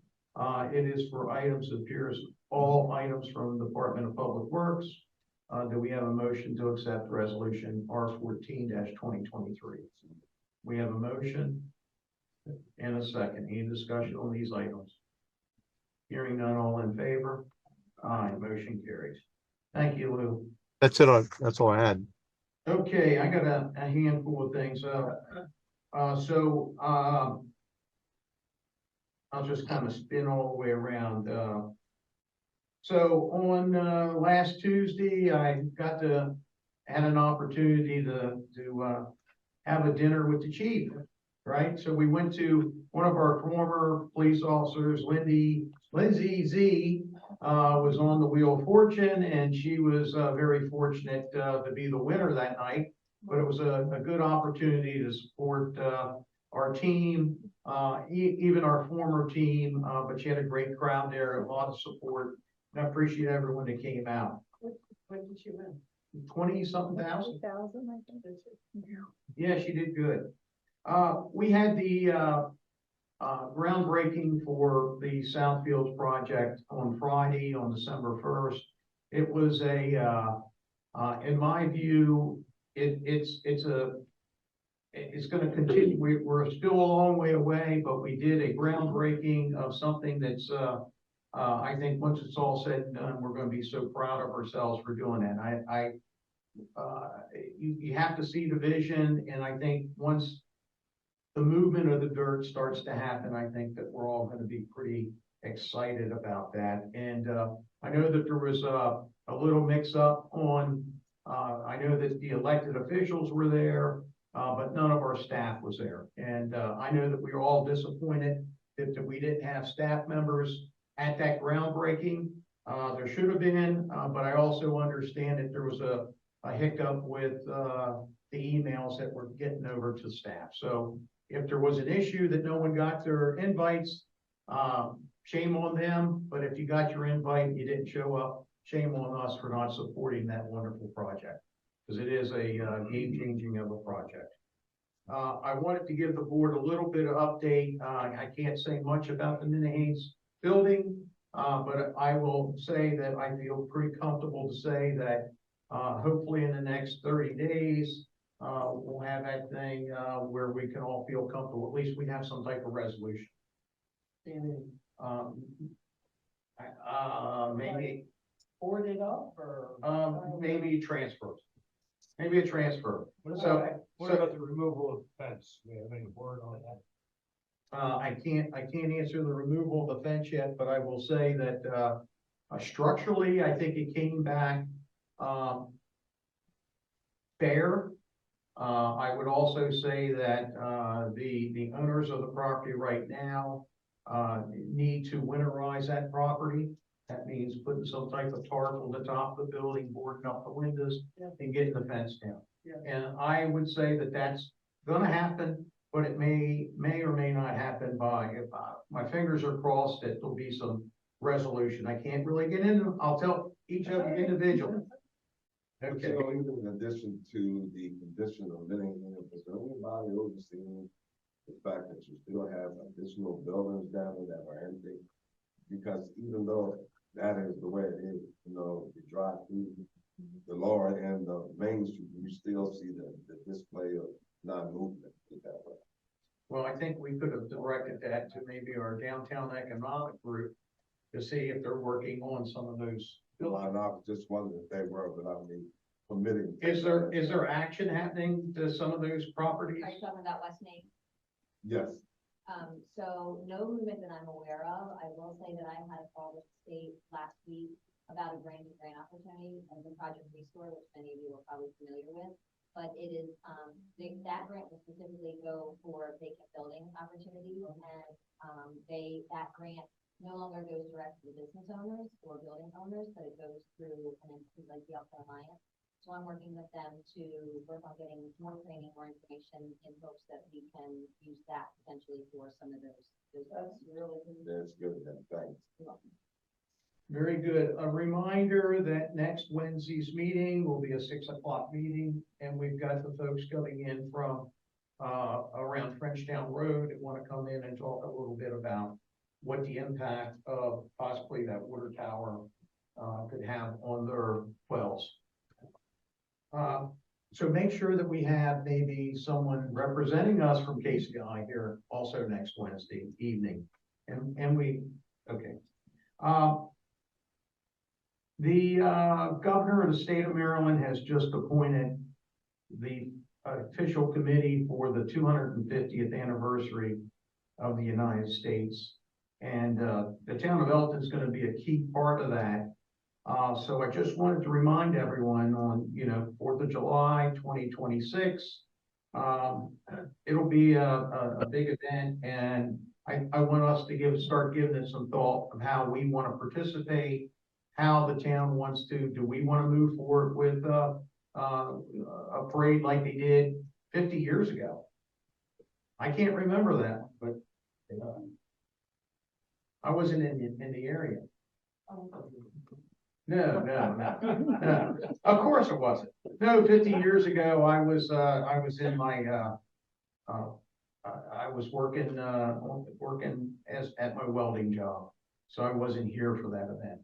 It is for items, appears all items from the Department of Public Works. Do we have a motion to accept resolution R 14-2023? We have a motion and a second. Any discussion on these items? Hearing none, all in favor? Aye, motion carries. Thank you, Lou. That's it. That's all I had. Okay, I got a handful of things. I'll just kind of spin all the way around. So on last Tuesday, I had an opportunity to have a dinner with the chief, right? So we went to one of our former police officers, Lindsay Z, was on the Wheel of Fortune, and she was very fortunate to be the winner that night. But it was a good opportunity to support our team, even our former team. But she had a great crowd there, a lot of support. And I appreciate everyone that came out. What did you win? 20-something thousand. 1,000, I think. Yeah, she did good. We had the groundbreaking for the Southfields project on Friday, on December 1st. It was in my view, it's going to continue. We're still a long way away, but we did a groundbreaking of something that's, I think once it's all said and done, we're going to be so proud of ourselves for doing that. You have to see the vision, and I think once the movement of the dirt starts to happen, I think that we're all going to be pretty excited about that. And I know that there was a little mix up on, I know that the elected officials were there, but none of our staff was there. And I know that we were all disappointed that we didn't have staff members at that groundbreaking. There should have been, but I also understand that there was a hiccup with the emails that were getting over to staff. So if there was an issue that no one got their invites, shame on them, but if you got your invite and you didn't show up, shame on us for not supporting that wonderful project. Because it is a game changing of a project. I wanted to give the board a little bit of update. I can't say much about the Minahanes building, but I will say that I feel pretty comfortable to say that hopefully in the next 30 days, we'll have that thing where we can all feel comfortable. At least we have some type of resolution. Maybe Board it up or? maybe transfer. Maybe a transfer. What So- about, what about the removal of the fence? Do we have any word on that? I can't answer the removal of the fence yet, but I will say that, structurally, I think it came back, fair. I would also say that, the owners of the property right now, need to winterize that property. That means putting some type of tarp on the top of the building, boarding up the windows, and getting the fence down. Yeah. And I would say that that's gonna happen, but it may or may not happen by, if my fingers are crossed that there'll be some resolution. I can't really get into, I'll tell each of you individually. Okay. So even in addition to the condition of living in, is there anybody overseeing the fact that you still have additional buildings down there that are empty? Because even though that is the way it is, you know, you drive through the lower end of Main Street, you still see the display of non-movement that way. Well, I think we could have directed that to maybe our downtown economic group to see if they're working on some of those. Well, I was just wondering if they were, but I mean, permitting. Is there action happening to some of those properties? Are you talking about West Main? Yes, So no movement that I'm aware of. I will say that I had a call with the state last week about a grant opportunity and the Project Restore, which many of you are probably familiar with. But it is, that grant will specifically go for vacant building opportunities, and that grant no longer goes direct to the business owners or building owners, but it goes through an entity like the Elkton Alliance. So I'm working with them to work on getting more training, more information in hopes that we can use that potentially for some of those. That's really good. that's good, then, thanks. Very good. A reminder that next Wednesday's meeting will be a 6 o'clock meeting, and we've got the folks coming in from around Frenchtown Road that want to come in and talk a little bit about what the impact of possibly that water tower could have on their wells. So make sure that we have maybe someone representing us from KCI here also next Wednesday evening. And we, okay. The governor of the state of Maryland has just appointed the official committee for the 250th anniversary of the United States. And the town of Elkton is going to be a key part of that. So I just wanted to remind everyone on, 4th of July, 2026, it'll be a big event, and I want us to start giving it some thought of how we want to participate, how the town wants to, do we want to move forward with a parade like they did 50 years ago? I can't remember that, but I wasn't in the area. No. Of course it wasn't. No, 50 years ago, I was in my, I was working at my welding job. So I wasn't here for that event.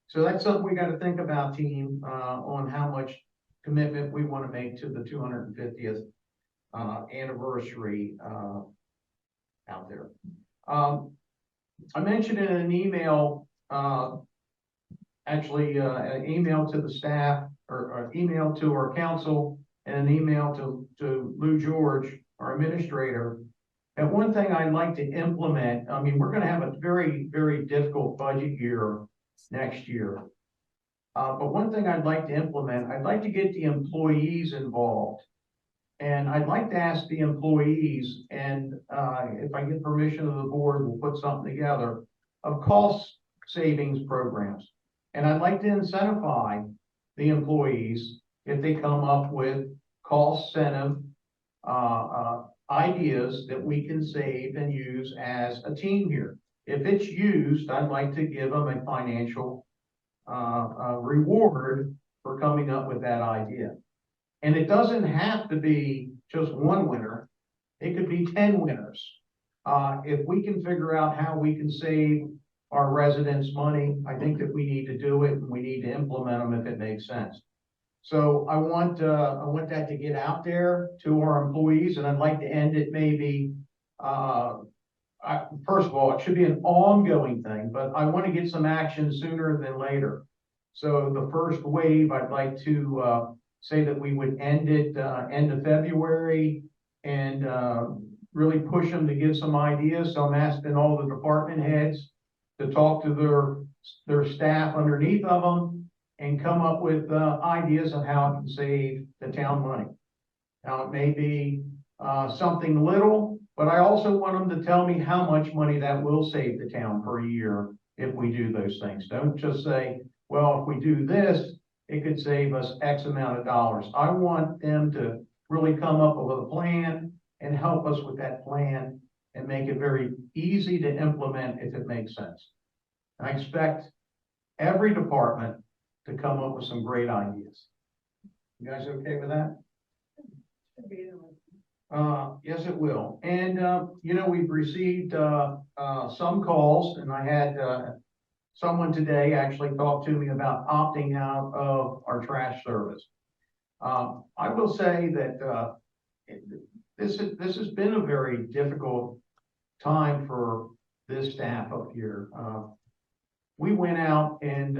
So that's something we got to think about, team, on how much commitment we want to make to the 250th anniversary out there. I mentioned in an email, actually an email to the staff, or an email to our council, and an email to Lou George, our administrator. And one thing I'd like to implement, I mean, we're going to have a very, very difficult budget year next year. But one thing I'd like to implement, I'd like to get the employees involved. And I'd like to ask the employees, and if I get permission of the board, we'll put something together of cost savings programs. And I'd like to incentivize the employees if they come up with cost incentive ideas that we can save and use as a team here. if it's used, I'd like to give them a financial reward for coming up with that idea. And it doesn't have to be just one winner. It could be 10 winners. If we can figure out how we can save our residents money, I think that we need to do it, and we need to implement them if it makes sense. So I want that to get out there to our employees, and I'd like to end it maybe, first of all, it should be an ongoing thing, but I want to get some action sooner than later. So the first wave, I'd like to say that we would end it end of February, and really push them to give some ideas. So I'm asking all the department heads to talk to their staff underneath of them and come up with ideas on how it can save the town money. Now, it may be something little, but I also want them to tell me how much money that will save the town per year if we do those things. Don't just say, well, if we do this, it could save us X amount of dollars. I want them to really come up with a plan and help us with that plan and make it very easy to implement if it makes sense. I expect every department to come up with some great ideas. You guys okay with that? Yes, it will. And, you know, we've received some calls, and I had someone today actually talk to me about opting out of our trash service. I will say that this has been a very difficult time for this staff up here. We went out and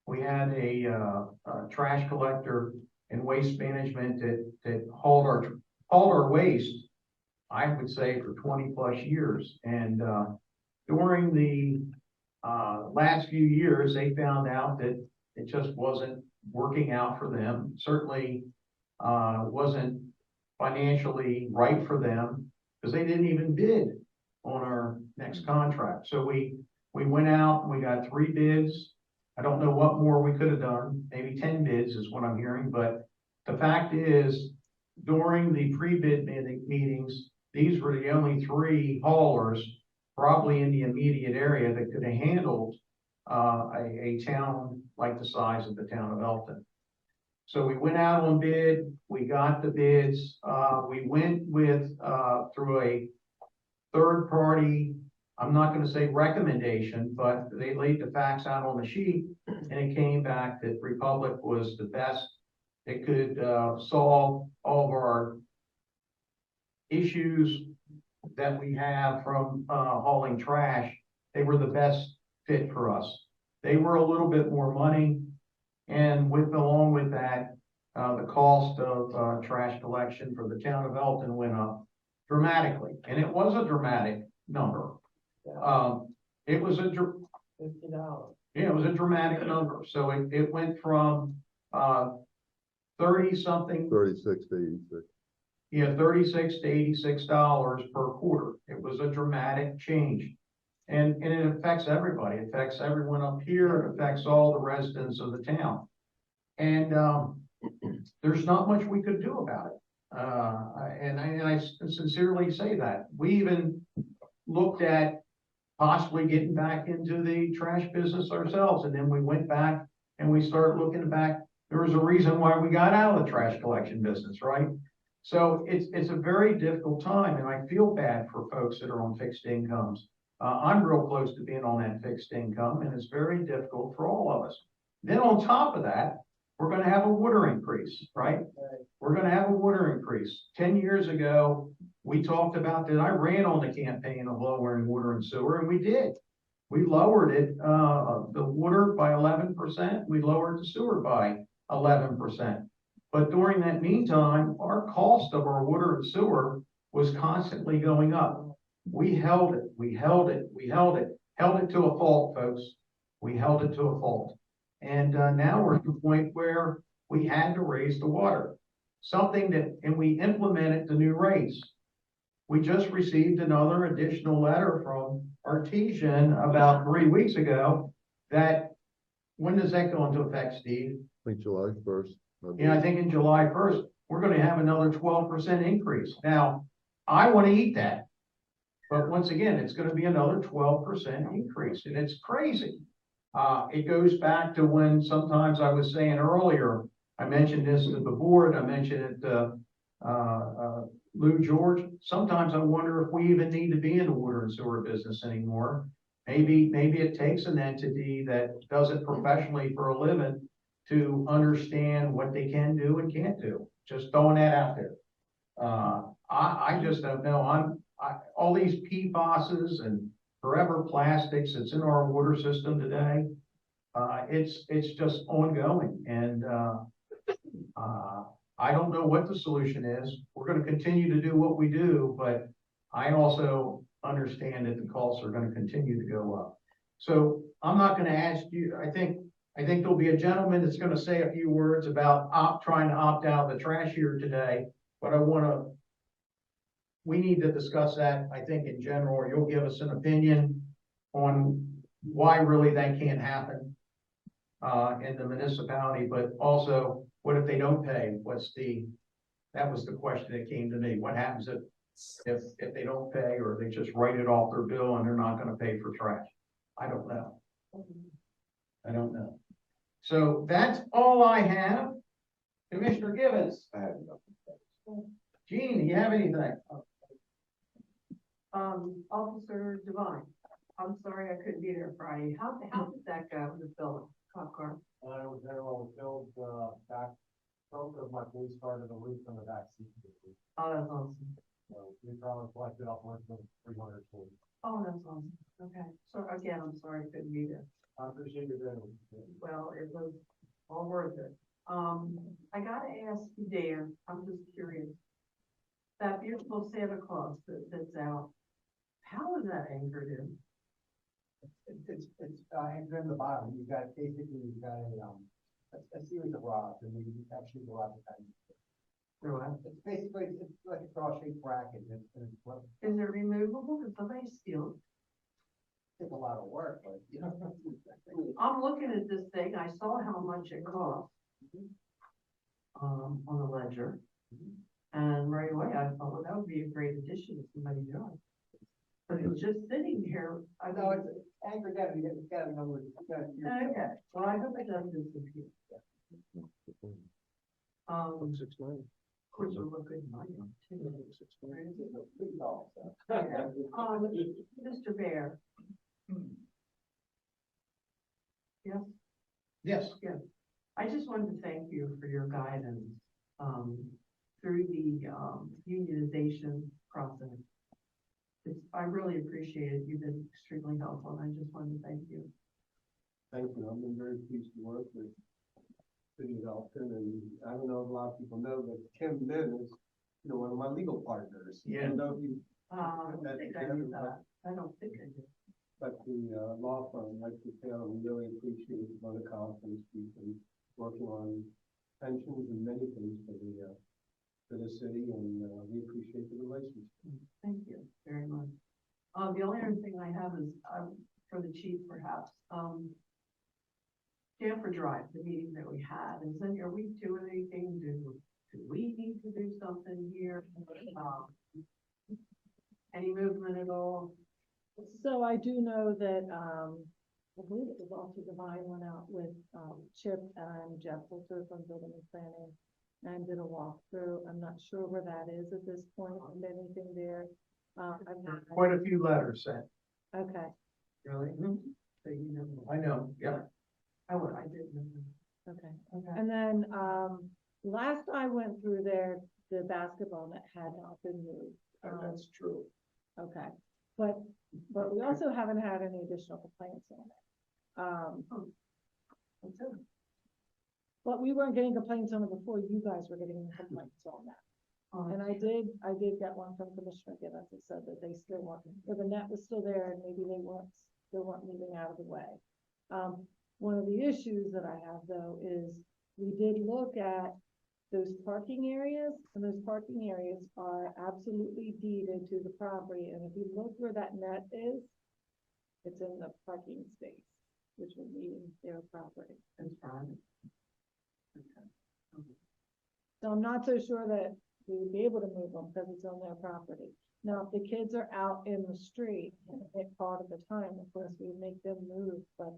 we had a trash collector and waste management that hauled our waste, I would say, for 20 plus years. And during the last few years, they found out that it just wasn't working out for them. Certainly wasn't financially right for them, because they didn't even bid on our next contract. So we went out and we got 3 bids. I don't know what more we could have done. Maybe 10 bids is what I'm hearing. But the fact is, during the pre-bid meetings, these were the only 3 haulers probably in the immediate area that could have handled a town like the size of the town of Elkton. So we went out on bid, we got the bids, we went with, through a third party, I'm not gonna say recommendation, but they laid the facts out on the sheet, and it came back that Republic was the best. It could solve all of our issues that we have from hauling trash. They were the best fit for us. They were a little bit more money, and along with that, the cost of trash collection for the town of Elkton went up dramatically, and it was a dramatic number. It was a $50. Yeah, it was a dramatic number. So it went from 30 something, 36 to 86. yeah, $36 to $86 per quarter. It was a dramatic change. And it affects everybody. It affects everyone up here. It affects all the residents of the town. And there's not much we could do about it. And I sincerely say that. We even looked at possibly getting back into the trash business ourselves. And then we went back and we started looking back. There was a reason why we got out of the trash collection business, right? So it's a very difficult time, and I feel bad for folks that are on fixed incomes. I'm real close to being on that fixed income, and it's very difficult for all of us. Then on top of that, we're going to have a water increase, right? We're going to have a water increase. 10 years ago, we talked about that. I ran on the campaign of lowering water and sewer, and we did. We lowered it, the water by 11%. We lowered the sewer by 11%. But during that meantime, our cost of our water and sewer was constantly going up. We held it, we held it, we held it to a fault, folks. We held it to a fault. And now we're at the point where we had to raise the water. And we implemented the new rates. We just received another additional letter from Artesian about 3 weeks ago that, when does that go into effect, Steve? I think July 1st. Yeah, I think in July 1st, we're going to have another 12% increase. Now, I want to eat that. But once again, it's gonna be another 12% increase, and it's crazy. It goes back to when sometimes I was saying earlier, I mentioned this to the board, I mentioned it to, Lou George. Sometimes I wonder if we even need to be in the water and sewer business anymore. Maybe it takes an entity that does it professionally for a living to understand what they can do and can't do. Just throwing that out there. I just don't know. All these PFASs and forever plastics that's in our water system today, it's just ongoing. And I don't know what the solution is. We're gonna continue to do what we do, but I also understand that the costs are gonna continue to go up. So I'm not gonna ask you, I think there'll be a gentleman that's gonna say a few words about trying to opt out of the trash here today, but we need to discuss that, I think, in general, or you'll give us an opinion on why really that can't happen in the municipality, but also, what if they don't pay? That was the question that came to me. What happens if they don't pay, or they just write it off their bill and they're not gonna pay for trash? I don't know. I don't know. So that's all I have. Commissioner Gibbons. I have nothing. Gene, do you have anything? Officer Devine, I'm sorry I couldn't be there Friday. How did that go with the bill, cop car? I was there when we filled back, both of my police car to the roof on the back seat. Oh, that's awesome. So we probably collected upwards of 300 police. Oh, that's awesome. Okay. So again, I'm sorry I couldn't be there. I appreciate your doing. Well, it was all worth it. I gotta ask you, Dan, I'm just curious. That beautiful Santa Claus that's out, how is that anchored in? It's anchored in the bottom. You've got a series of rods, and you actually go out the time. It's basically, it's like a cross-shaped bracket. Is it removable? Because somebody steals it. It's a lot of work, but you know. I'm looking at this thing. I saw how much it cost. On the ledger. And right away, I thought, well, that would be a great addition to somebody's yard. But it was just sitting here. I know it's anchored down. It's got a number. okay. Well, I hope it doesn't disappear. Of course, it'll look good in my yard too. Mr. Bear. Yes? Yes. Yes. I just wanted to thank you for your guidance, through the, unionization process. I really appreciate it. You've been extremely helpful, and I just wanted to thank you. Thank you. I've been very pleased to work with City of Elkton, and I don't know if a lot of people know, but Kim Lynn is, one of my legal partners. Yeah. I don't know if you. I don't think I knew that. I don't think I did. But the law firm, like the town, we really appreciate the vote of confidence we've been working on pensions and many things for the city, and we appreciate the relationship. Thank you very much. The only other thing I have is, for the chief perhaps, Stanford Drive, the meeting that we had, and then are we doing anything? Do we need to do something here? Any movement at all? So I do know that, I believe it was also Divine went out with, Chip and Jeff Wilter from Building and Planning and did a walkthrough. I'm not sure where that is at this point, if anything there. I've not. Quite a few letters sent. Okay, Really? So you know. I know, yeah. I didn't know. okay. Okay. And then, last I went through there, the basketball net had not been moved. That's true. Okay, but we also haven't had any additional complaints on it. But we weren't getting complaints on it before you guys were getting complaints on that. And I did get one from Commissioner Gibbons that said that they still weren't, or the net was still there and maybe they still weren't moving out of the way. One of the issues that I have though is we did look at those parking areas, and those parking areas are absolutely deeded to the property. And if you look where that net is, it's in the parking space, which would mean their property. That's fine. So I'm not so sure that we would be able to move them because it's on their property. Now, if the kids are out in the street at part of the time, of course, we would make them move, but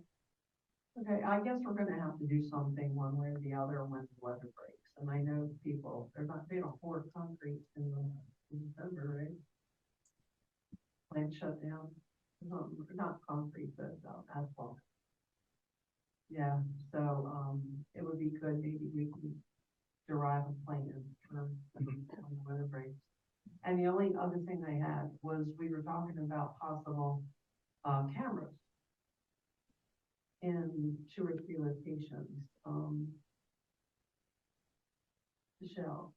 Okay, I guess we're gonna have to do something one way or the other when the weather breaks, and I know people, they don't pour concrete in December, right? Plant shut down, not concrete, but asphalt. Yeah, so, it would be good, maybe we can derive a plan for when the weather breaks. And the only other thing I had was we were talking about possible, cameras in 2 or 3 locations, Michelle,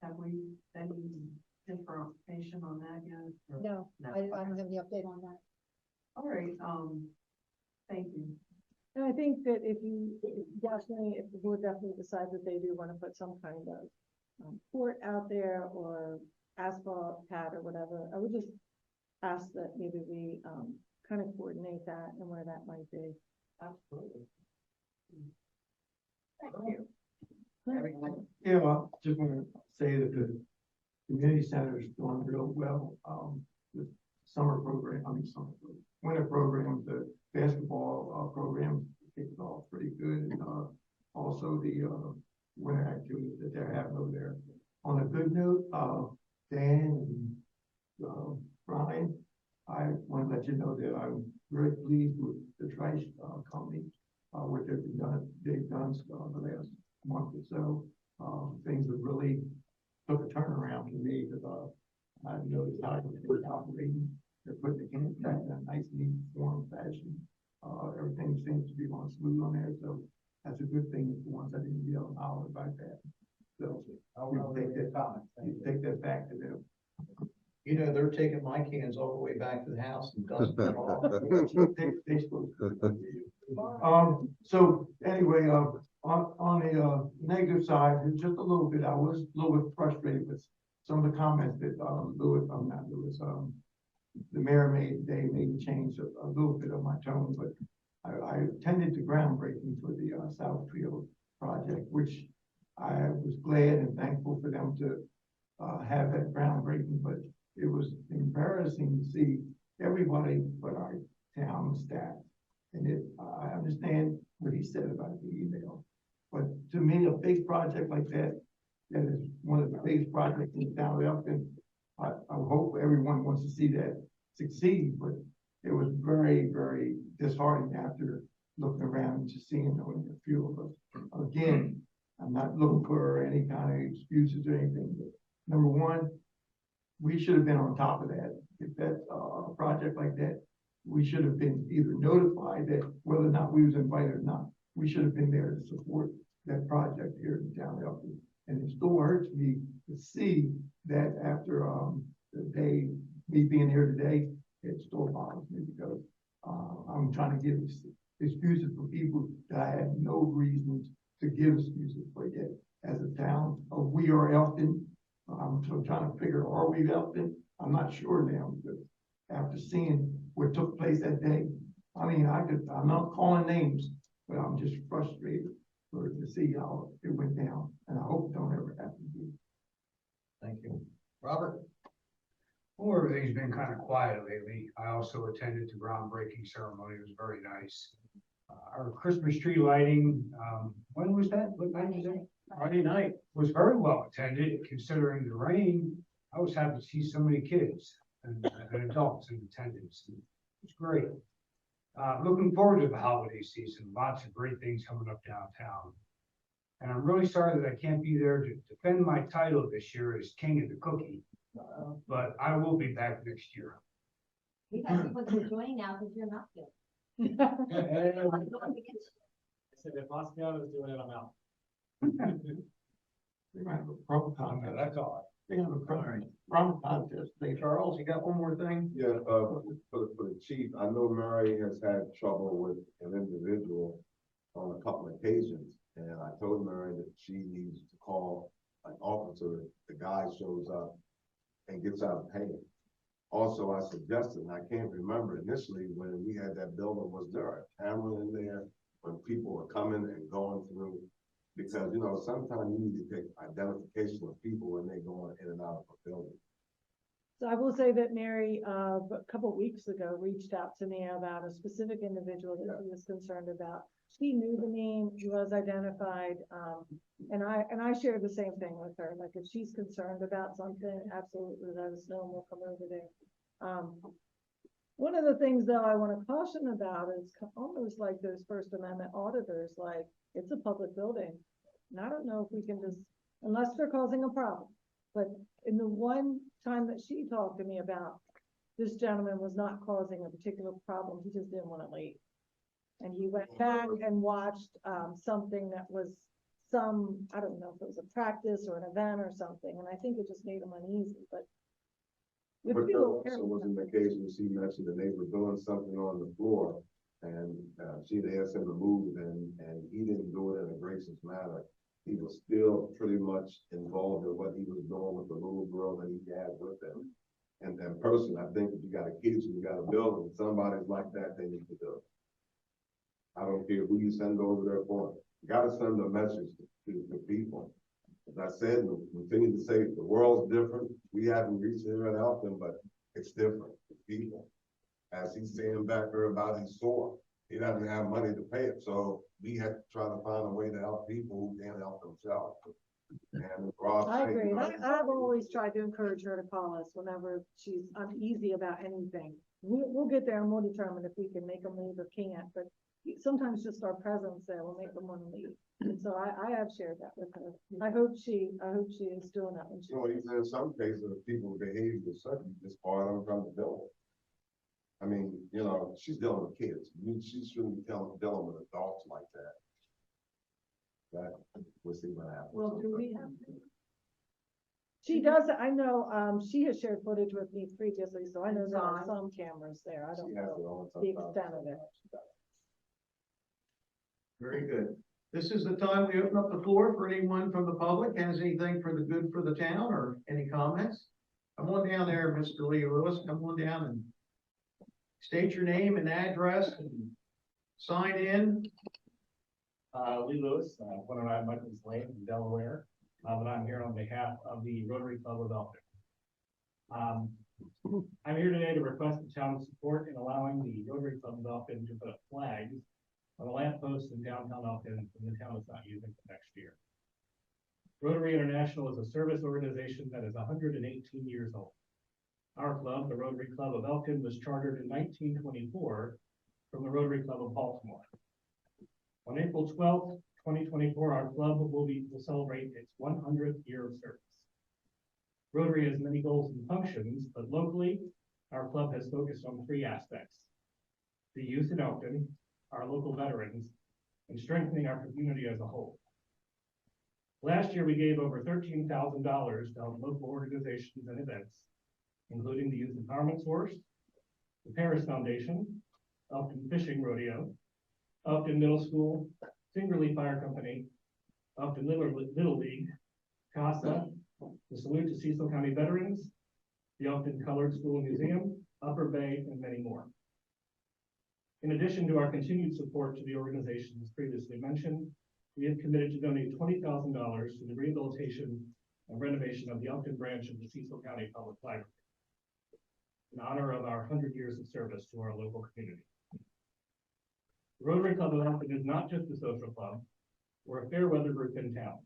have we any information on that yet? or- No, I don't have the update on that. All right, thank you. and I think that if the board definitely decides that they do want to put some kind of port out there or asphalt pad or whatever, I would just ask that maybe we, kind of coordinate that and where that might be. Absolutely. Thank you. Yeah, well, just want to say that the community center is doing real well, with summer program, winter programs, the basketball, program kicked off pretty good, and, also the, winter activities that they're having over there. On a good note, Dan and, Brian, I want to let you know that I'm very pleased with the trash, company, what they've done, the last month or so. Things have really took a turnaround for me, because, I've noticed how they're operating. They're putting the cans back in a nice, neat form fashion. Everything seems to be going smooth on there, so that's a good thing for once. I didn't yell and holler about that. So, you take that back to them. You know, they're taking my cans all the way back to the house and dusting them off. They supposed to. So anyway, on the negative side, just a little bit, I was a little bit frustrated with some of the comments that, the mayor made. They made me change a little bit of my tone, but I attended the groundbreaking for the, Southfield project, which I was glad and thankful for them to, have that groundbreaking, but it was embarrassing to see everybody but our town staff. And I understand what he said about the email, but to me, a big project like that, that is one of the biggest projects in town of Elkton. I hope everyone wants to see that succeed, but it was very, very disheartening after looking around and just seeing only a few of us. Again, I'm not looking for any kind of excuses or anything, but number one, we should have been on top of that. If that's a project like that, we should have been either notified that whether or not we was invited or not. We should have been there to support that project here in town of Elkton. And it still hurts me to see that after the day, me being here today, it still bothers me because I'm trying to give excuses for people that I had no reasons to give excuses for yet. As a town, we are Elkton. I'm still trying to figure, are we Elkton? I'm not sure now, because after seeing what took place that day, I mean, I'm not calling names, but I'm just frustrated to see how it went down, and I hope it don't ever happen again. Thank you. Robert? Well, everything's been kind of quiet lately. I also attended the groundbreaking ceremony. It was very nice. Our Christmas tree lighting, when was that? What night was that? Friday night. Was very well attended, considering the rain. I was happy to see so many kids and adults in attendance. It's great. Looking forward to the holiday season. Lots of great things coming up downtown. And I'm really sorry that I can't be there to defend my title this year as King of the Cookie. But I will be back next year. We got people that are joining now because you're not here. I said if Moscow is doing it, I'm out. They might have a promo contest. That's all. They have a promo contest. Hey, Charles, you got one more thing? Yeah, for the chief, I know Mary has had trouble with an individual on a couple of occasions, and I told Mary that she needs to call an officer if the guy shows up and gets out of paying. Also, I suggested, and I can't remember initially when we had that building, was there a camera in there when people were coming and going through? Because, you know, sometimes you need to take identification of people when they're going in and out of a building. So I will say that Mary, a couple of weeks ago, reached out to me about a specific individual that she was concerned about. She knew the name, he was identified, and I shared the same thing with her, like if she's concerned about something, absolutely let us know and we'll come over there. One of the things though I want to caution about is almost like those First Amendment auditors, like it's a public building. And I don't know if we can just, unless they're causing a problem, but in the one time that she talked to me about, this gentleman was not causing a particular problem, he just didn't want to leave. And he went back and watched something that was I don't know if it was a practice or an event or something, and I think it just made him uneasy, but. you have But to be a there little also careful. was an occasion she mentioned the neighbor doing something on the floor, and she had asked him to move, and he didn't do it in a gracious manner. He was still pretty much involved in what he was doing with the little girl that he had with him. And personally, I think if you got a kitchen, you got a building, somebody's like that, they need to do it. I don't care who you send over there for. You gotta send a message to people. As I said, we continue to say, the world's different. We haven't reached here at Elkton, but it's different. It's people. As he's saying back there about his sore, he doesn't have money to pay it. So we have to try to find a way to help people who can't help themselves. And Rob, I agree. I've always tried to encourage her to call us whenever she's uneasy about anything. We'll get there and we'll determine if we can make them leave or can't, but sometimes just our presence there will make them want to leave. And so I have shared that with her. I hope she is doing that. When she even in some cases, if people behave as such, you just bar them from the building. I mean, she's dealing with kids. She shouldn't be dealing with adults like that. We'll see what happens. Well, do we have to? She does, I know, she has shared footage with me previously, so I know there are some cameras there. I don't She has it know all the time. extent of it. Very good. This is the time we open up the floor for anyone from the public, has anything for the good for the town or any comments? Come on down there, Mr. Lee Lewis, come on down and state your name and address and sign in. Lee Lewis, 109 Michael's Lane in Delaware, but I'm here on behalf of the Rotary Club of Elkton. I'm here today to request the town's support in allowing the Rotary Club of Elkton to put up flags on a lamppost in downtown Elkton when the town is not using it next year. Rotary International is a service organization that is 118 years old. Our club, the Rotary Club of Elkton, was chartered in 1924 from the Rotary Club of Baltimore. On April 12th, 2024, our club will celebrate its 100th year of service. Rotary has many goals and functions, but locally, our club has focused on three aspects: the youth in Elkton, our local veterans, and strengthening our community as a whole. Last year, we gave over $13,000 to help local organizations and events, including the Youth Empowerment Source, the Paris Foundation, Elkton Fishing Rodeo, Elkton Middle School, Fingerly Fire Company, Elkton Little League, CASA, the Salute to Cecil County Veterans, the Elkton Colored School and Museum, Upper Bay, and many more. In addition to our continued support to the organizations previously mentioned, we have committed to donate $20,000 to the rehabilitation and renovation of the Elkton branch of the Cecil County Public Library in honor of our 100 years of service to our local community. The Rotary Club of Elkton is not just a social club or a fair weather group in town.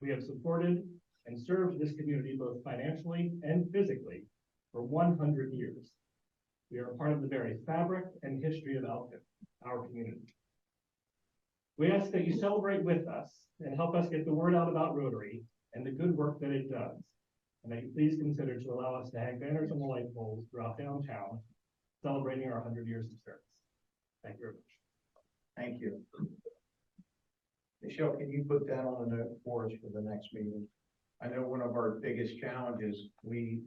We have supported and served this community both financially and physically for 100 years. We are a part of the very fabric and history of Elkton, our community. We ask that you celebrate with us and help us get the word out about Rotary and the good work that it does, and that you please consider to allow us to hang banners on the light poles throughout downtown, celebrating our 100 years of service. Thank you very much. Thank you. Michelle, can you put that on a note for us for the next meeting? I know one of our biggest challenges, when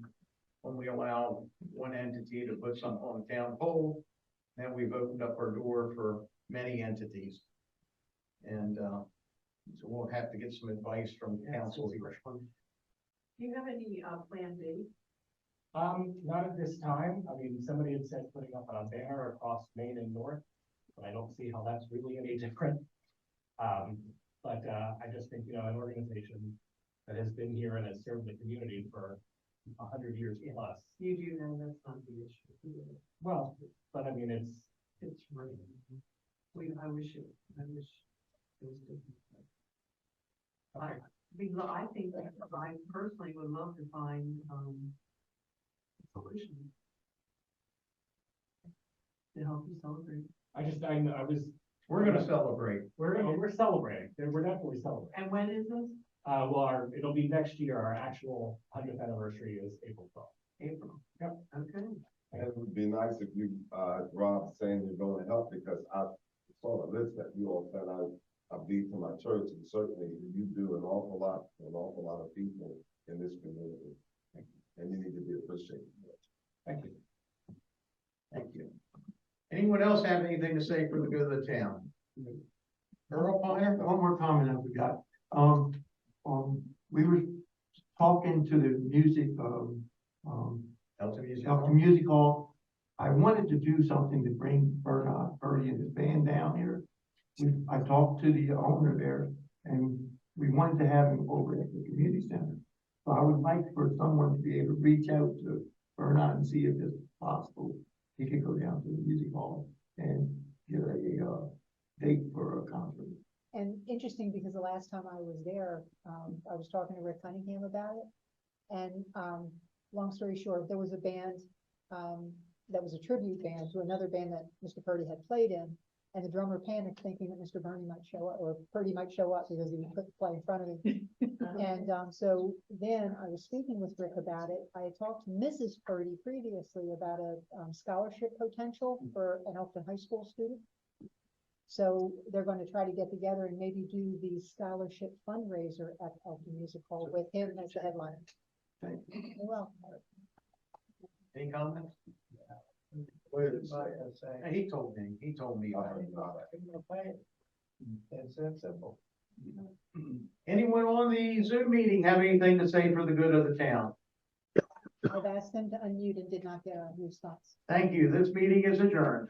we allow one entity to put something on a town pole, then we've opened up our door for many entities. And so we'll have to get some advice from council here. Do you have any, plan B? Not at this time. I mean, somebody had said putting up a banner across Main and North, but I don't see how that's really any different. I just think, an organization that has been here and has served the community for 100 years plus. You do know that's not the issue. Well, but I mean, It's right. I wish it was different. I think that I personally would love to find, a solution to help you celebrate. I was, We're gonna celebrate. we're celebrating, we're definitely celebrating. And when is this? Well, it'll be next year, our actual 100th anniversary is April 12th. April. Yep. Okay. It would be nice if you, Rob, saying you're going to help, because I saw the list that you all sent out. I've been to my church, and certainly you do an awful lot for an awful lot of people in this community. And you need to be appreciated. Thank you. Thank you. Anyone else have anything to say for the good of the town? Earl Piner? One more comment I forgot. We were talking to the music, Elton Music Elkton Hall? Music Hall. I wanted to do something to bring Bernard Purdy and his band down here. I talked to the owner there, and we wanted to have him over at the community center. So I would like for someone to be able to reach out to Bernard and see if it's possible he could go down to the music hall and get a date for a concert. And interesting, because the last time I was there, I was talking to Rick Cunningham about it. And, long story short, there was a band, that was a tribute band to another band that Mr. Purdy had played in. And the drummer panicked, thinking that Mr. Bernie might show up, or Purdy might show up, because he couldn't play in front of him. And, so then I was speaking with Rick about it. I had talked to Mrs. Purdy previously about a, scholarship potential for an Elkton High School student. So they're going to try to get together and maybe do the scholarship fundraiser at Elkton Music Hall with him as the headliner. Thank you. You're welcome. Any comments? What did it say? He told me. It's that simple. Anyone on the Zoom meeting have anything to say for the good of the town? I've asked them to unmute and did not get a response. Thank you. This meeting is adjourned.